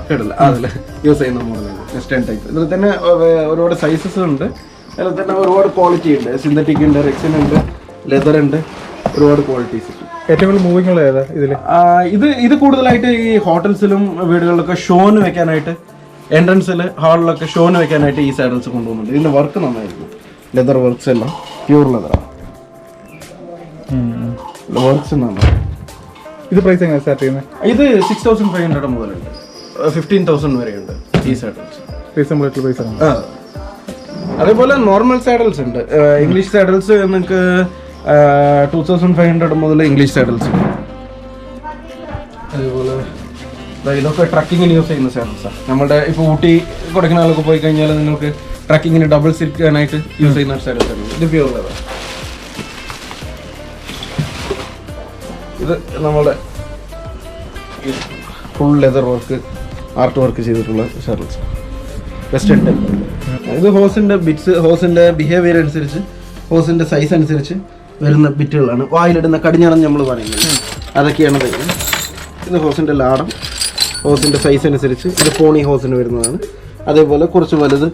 കേട്ടില്ല, അതിൽ യൂസ് ചെയ്യുന്ന മോഡലാണ് വെസ്റ്റേൺ ടൈപ്പ്. ഇതിൽ തന്നെ ഒരുപാട് സൈസസ് ഉണ്ട്. അതിൽ തന്നെ ഒരുപാട് ക്വാളിറ്റി ഉണ്ട്. സിന്തറ്റിക് ഉണ്ട്, റെക്സിൻ ഉണ്ട്, ലെതർ ഉണ്ട്, ഒരുപാട് ക്വാളിറ്റീസ് ഉണ്ട്. ഏറ്റവും കൂടുതൽ മൂവിങ് ഉള്ള ഏതാ ഇതിൽ? ഇത് കൂടുതലായിട്ട് ഈ ഹോട്ടൽസിലും വീടുകളിലൊക്കെ ഷോന് വെക്കാനായിട്ട്, എൻട്രൻസിൽ ഹാളിലൊക്കെ ഷോന് വെക്കാനായിട്ട് ഈ സാഡൽസ് കൊണ്ടുപോകുന്നുണ്ട്. ഇതിന്റെ വർക്ക് നന്നായിരിക്കും. ലെതർ വർക്ക്സ് എല്ലാം പ്യൂർ ലെതറാണ്. വർക്ക്സ് നന്നാണ്. ഇത് പ്രൈസ് എങ്ങനെ സ്റ്റാർട്ട് ചെയ്യുന്നത്? ഇത് 6,500 മുതലുണ്ട്, 15,000 വരെയുണ്ട് ഈ സാഡൽസ്. റീസണബിൾ ആയിട്ടുള്ള പ്രൈസ് ആണ്. അതേപോലെ നോർമൽ സാഡൽസ് ഉണ്ട്. ഇംഗ്ലീഷ് സാഡൽസ് നിങ്ങൾക്ക് 2,500 മുതൽ ഇംഗ്ലീഷ് സാഡൽസ് ഉണ്ട്. അതേപോലെ ഇതൊക്കെ ട്രക്കിങ്ങിന് യൂസ് ചെയ്യുന്ന സാഡൽസാണ്. നമ്മുടെ ഇപ്പോൾ ഊട്ടി കൊടൈക്കനാലൊക്കെ പോയി കഴിഞ്ഞാൽ നിങ്ങൾക്ക് ട്രക്കിങ്ങിന് ഡബിൾ സിൽക്കാനായിട്ട് യൂസ് ചെയ്യുന്ന ഒരു സാഡൽസ് ആണ്. ഇത് പ്യൂർ ലെതർ. ഇത് നമ്മുടെ full leather work, art work ചെയ്തിട്ടുള്ള സാഡൽസ്, വെസ്റ്റേൺ ടൈപ്പ്. ഇത് ഹോസിൻ്റെ ബിറ്റ്സ്, ഹോസിൻ്റെ ബിഹേവിയർ അനുസരിച്ച്, ഹോസിൻ്റെ സൈസ് അനുസരിച്ച് വരുന്ന ബിറ്റുകളാണ്. വായിലിടുന്ന കടിഞ്ഞാണെന്ന് നമ്മൾ പറയുന്നത്, അതൊക്കെയാണ് തരുന്നത്. ഇത് ഹോസിൻ്റെ ലാടം, ഹോസിൻ്റെ സൈസ് അനുസരിച്ച്. ഇത് പോണി ഹോസിന് വരുന്നതാണ്. അതേപോലെ കുറച്ച് വലുത്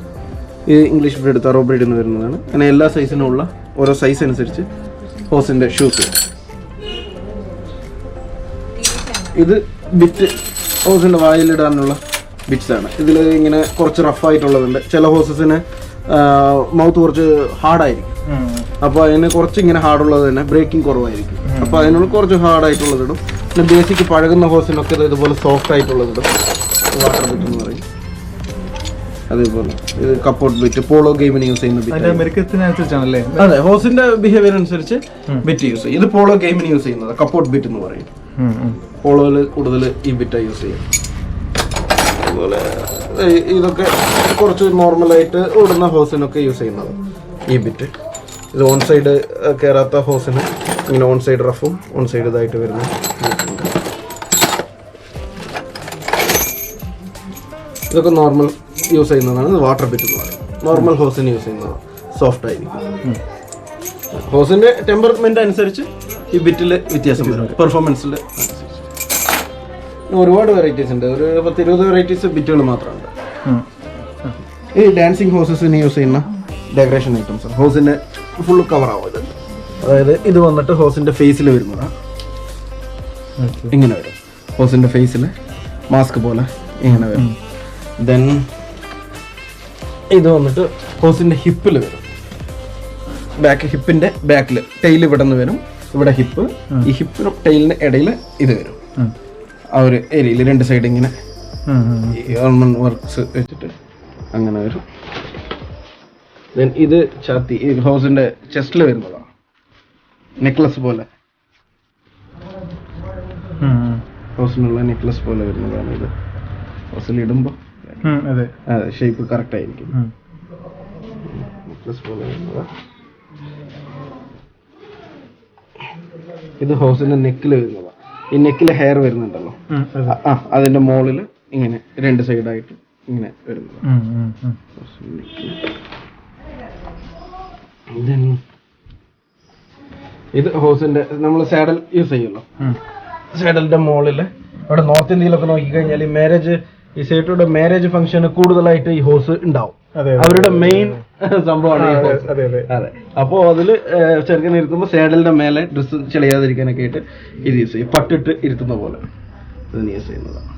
ഈ ഇംഗ്ലീഷ് ബ്രീഡ്, തറോ ബ്രീഡിൽ നിന്ന് വരുന്നതാണ്. അങ്ങനെ എല്ലാ സൈസിനുള്ള ഓരോ സൈസ് അനുസരിച്ച് ഹോസിൻ്റെ ഷൂസ്. ഇത് ബിറ്റ് ഹോസിൻ്റെ വായിലിടാനുള്ള ബിറ്റ്സാണ്. ഇതിൽ ഇങ്ങനെ കുറച്ച് റഫായിട്ടുള്ളതുണ്ട്. ചില ഹോസസിന് മൗത്ത് കുറച്ച് ഹാർഡായിരിക്കും. അപ്പോൾ അതിന് കുറച്ച് ഇങ്ങനെ ഹാർഡുള്ളത് തന്നെ ബ്രേക്കിംഗ് കുറവായിരിക്കും. അപ്പോൾ അതിനുള്ള കുറച്ച് ഹാർഡായിട്ടുള്ളതിടും. പിന്നെ ബേസിക് പഴകുന്ന ഹോസിനൊക്കെ ഇതുപോലെ സോഫ്റ്റ് ആയിട്ടുള്ളതിടും. വാട്ടർ ബിറ്റ് എന്ന് പറയും. അതേപോലെ ഇത് കപ്പോർട്ട് ബിറ്റ്, പോളോ ഗെയിമിന് യൂസ് ചെയ്യുന്ന ബിറ്റ്. അതെ, ഹോസിന്റെ ബിഹേവിയർ അനുസരിച്ച് ബിറ്റ് യൂസ് ചെയ്യും. ഇത് പോളോ ഗെയിമിന് യൂസ് ചെയ്യുന്നത് കപ്പോർട്ട് ബിറ്റ് എന്ന് പറയും. പോളോയിൽ കൂടുതൽ ഈ ബിറ്റാണ് യൂസ് ചെയ്യും. അതുപോലെ ഇതൊക്കെ കുറച്ച് നോർമലായിട്ട് ഓടുന്ന ഹോസിനൊക്കെ യൂസ് ചെയ്യുന്നത് ഈ ബിറ്റ്. ഇത് ഓൺ സൈഡ് കയറാത്ത ഹോസിന് ഇങ്ങനെ ഓൺ സൈഡ് റഫും ഓൺ സൈഡ് ഇതായിട്ട് വരുന്ന. ഇതൊക്കെ നോർമൽ യൂസ് ചെയ്യുന്നതാണ്. ഇത് വാട്ടർ ബിറ്റ് എന്ന് പറയും. നോർമൽ ഹോസിന് യൂസ് ചെയ്യുന്നത് സോഫ്റ്റ് ആയിരിക്കും. ഹോസിന്റെ ടെമ്പർമെന്റ് അനുസരിച്ച് ഈ ബിറ്റിൽ വ്യത്യാസം വരും, പെർഫോമൻസിൽ അനുസരിച്ച്. ഒരുപാട് വെറൈറ്റീസ് ഉണ്ട്. ഒരു 10-20 വെറൈറ്റീസ് ബിറ്റുകൾ മാത്രമുണ്ട്. ഈ ഡാൻസിങ് ഹോസസിന് യൂസ് ചെയ്യുന്ന ഡെക്കറേഷൻ ഐറ്റംസ്. ഹോസിന്റെ ഫുൾ കവർ ആവും ഇത്. അതായത് ഇത് വന്നിട്ട് ഹോസിന്റെ ഫേസിൽ വരുന്നതാണ്. ഇങ്ങനെ വരും ഹോസിന്റെ ഫേസിൽ മാസ്ക് പോലെ ഇങ്ങനെ വരും. ദെൻ ഇത് വന്നിട്ട് ഹോസിന്റെ ഹിപ്പിൽ വരും. ഹിപ്പിന്റെ ബാക്കിൽ ടെയിൽ ഇവിടെ നിന്ന് വരും. ഇവിടെ ഹിപ്പ്, ഈ ഹിപ്പിനും ടെയിലിന് ഇടയിൽ ഇത് വരും. ആ ഒരു ഏരിയയിൽ 2 സൈഡ് ഇങ്ങനെ ഓർണമെന്റ് വർക്ക്സ് വെച്ചിട്ട് അങ്ങനെ വരും. ദെൻ ഇത് ഛാത്തി, ഈ ഹോസിന്റെ ചെസ്റ്റിൽ വരുന്നതാണ് നെക്ലസ് പോലെ. ഹോസിനുള്ള നെക്ലസ് പോലെ വരുന്നതാണ് ഇത്. ഹോസിൽ ഇടുമ്പോൾ അതെ അതെ ഷേപ്പ് കറക്റ്റ് ആയിരിക്കും. നെക്ലസ് പോലെ വരുന്നത്. ഇത് ഹോസിന്റെ നെക്കിൽ വരുന്നതാണ്. ഈ നെക്കിൽ ഹെയർ വരുന്നുണ്ടല്ലോ, അതിന്റെ മുകളിൽ ഇങ്ങനെ 2 സൈഡായിട്ട് ഇങ്ങനെ വരുന്നത്. ഇത് ഹോസിന്റെ നമ്മൾ സാഡൽ യൂസ് ചെയ്യുമല്ലോ, സാഡലിന്റെ മുകളിൽ ഇവിടെ നോർത്ത് ഇന്ത്യയിലൊക്കെ നോക്കിക്കഴിഞ്ഞാൽ ഈ സേട്ടുയുടെ മാരേജ് ഫംഗ്ഷന് കൂടുതലായിട്ട് ഈ ഹോസ് ഉണ്ടാവും. അവരുടെ മെയിൻ സംഭവമാണ് ഈ ഹോസ്. അതെ, അപ്പോൾ അതിൽ ചെറുക്കനെ ഇരുത്തുമ്പോൾ സാഡലിന്റെ മേലെ ഡ്രസ്സ് ചെളിയാതിരിക്കാനൊക്കെ ആയിട്ട് ഇത് യൂസ് ചെയ്യും. പട്ടിട്ട് ഇരുത്തുന്ന പോലെ ഇതിന് യൂസ് ചെയ്യുന്നതാണ്.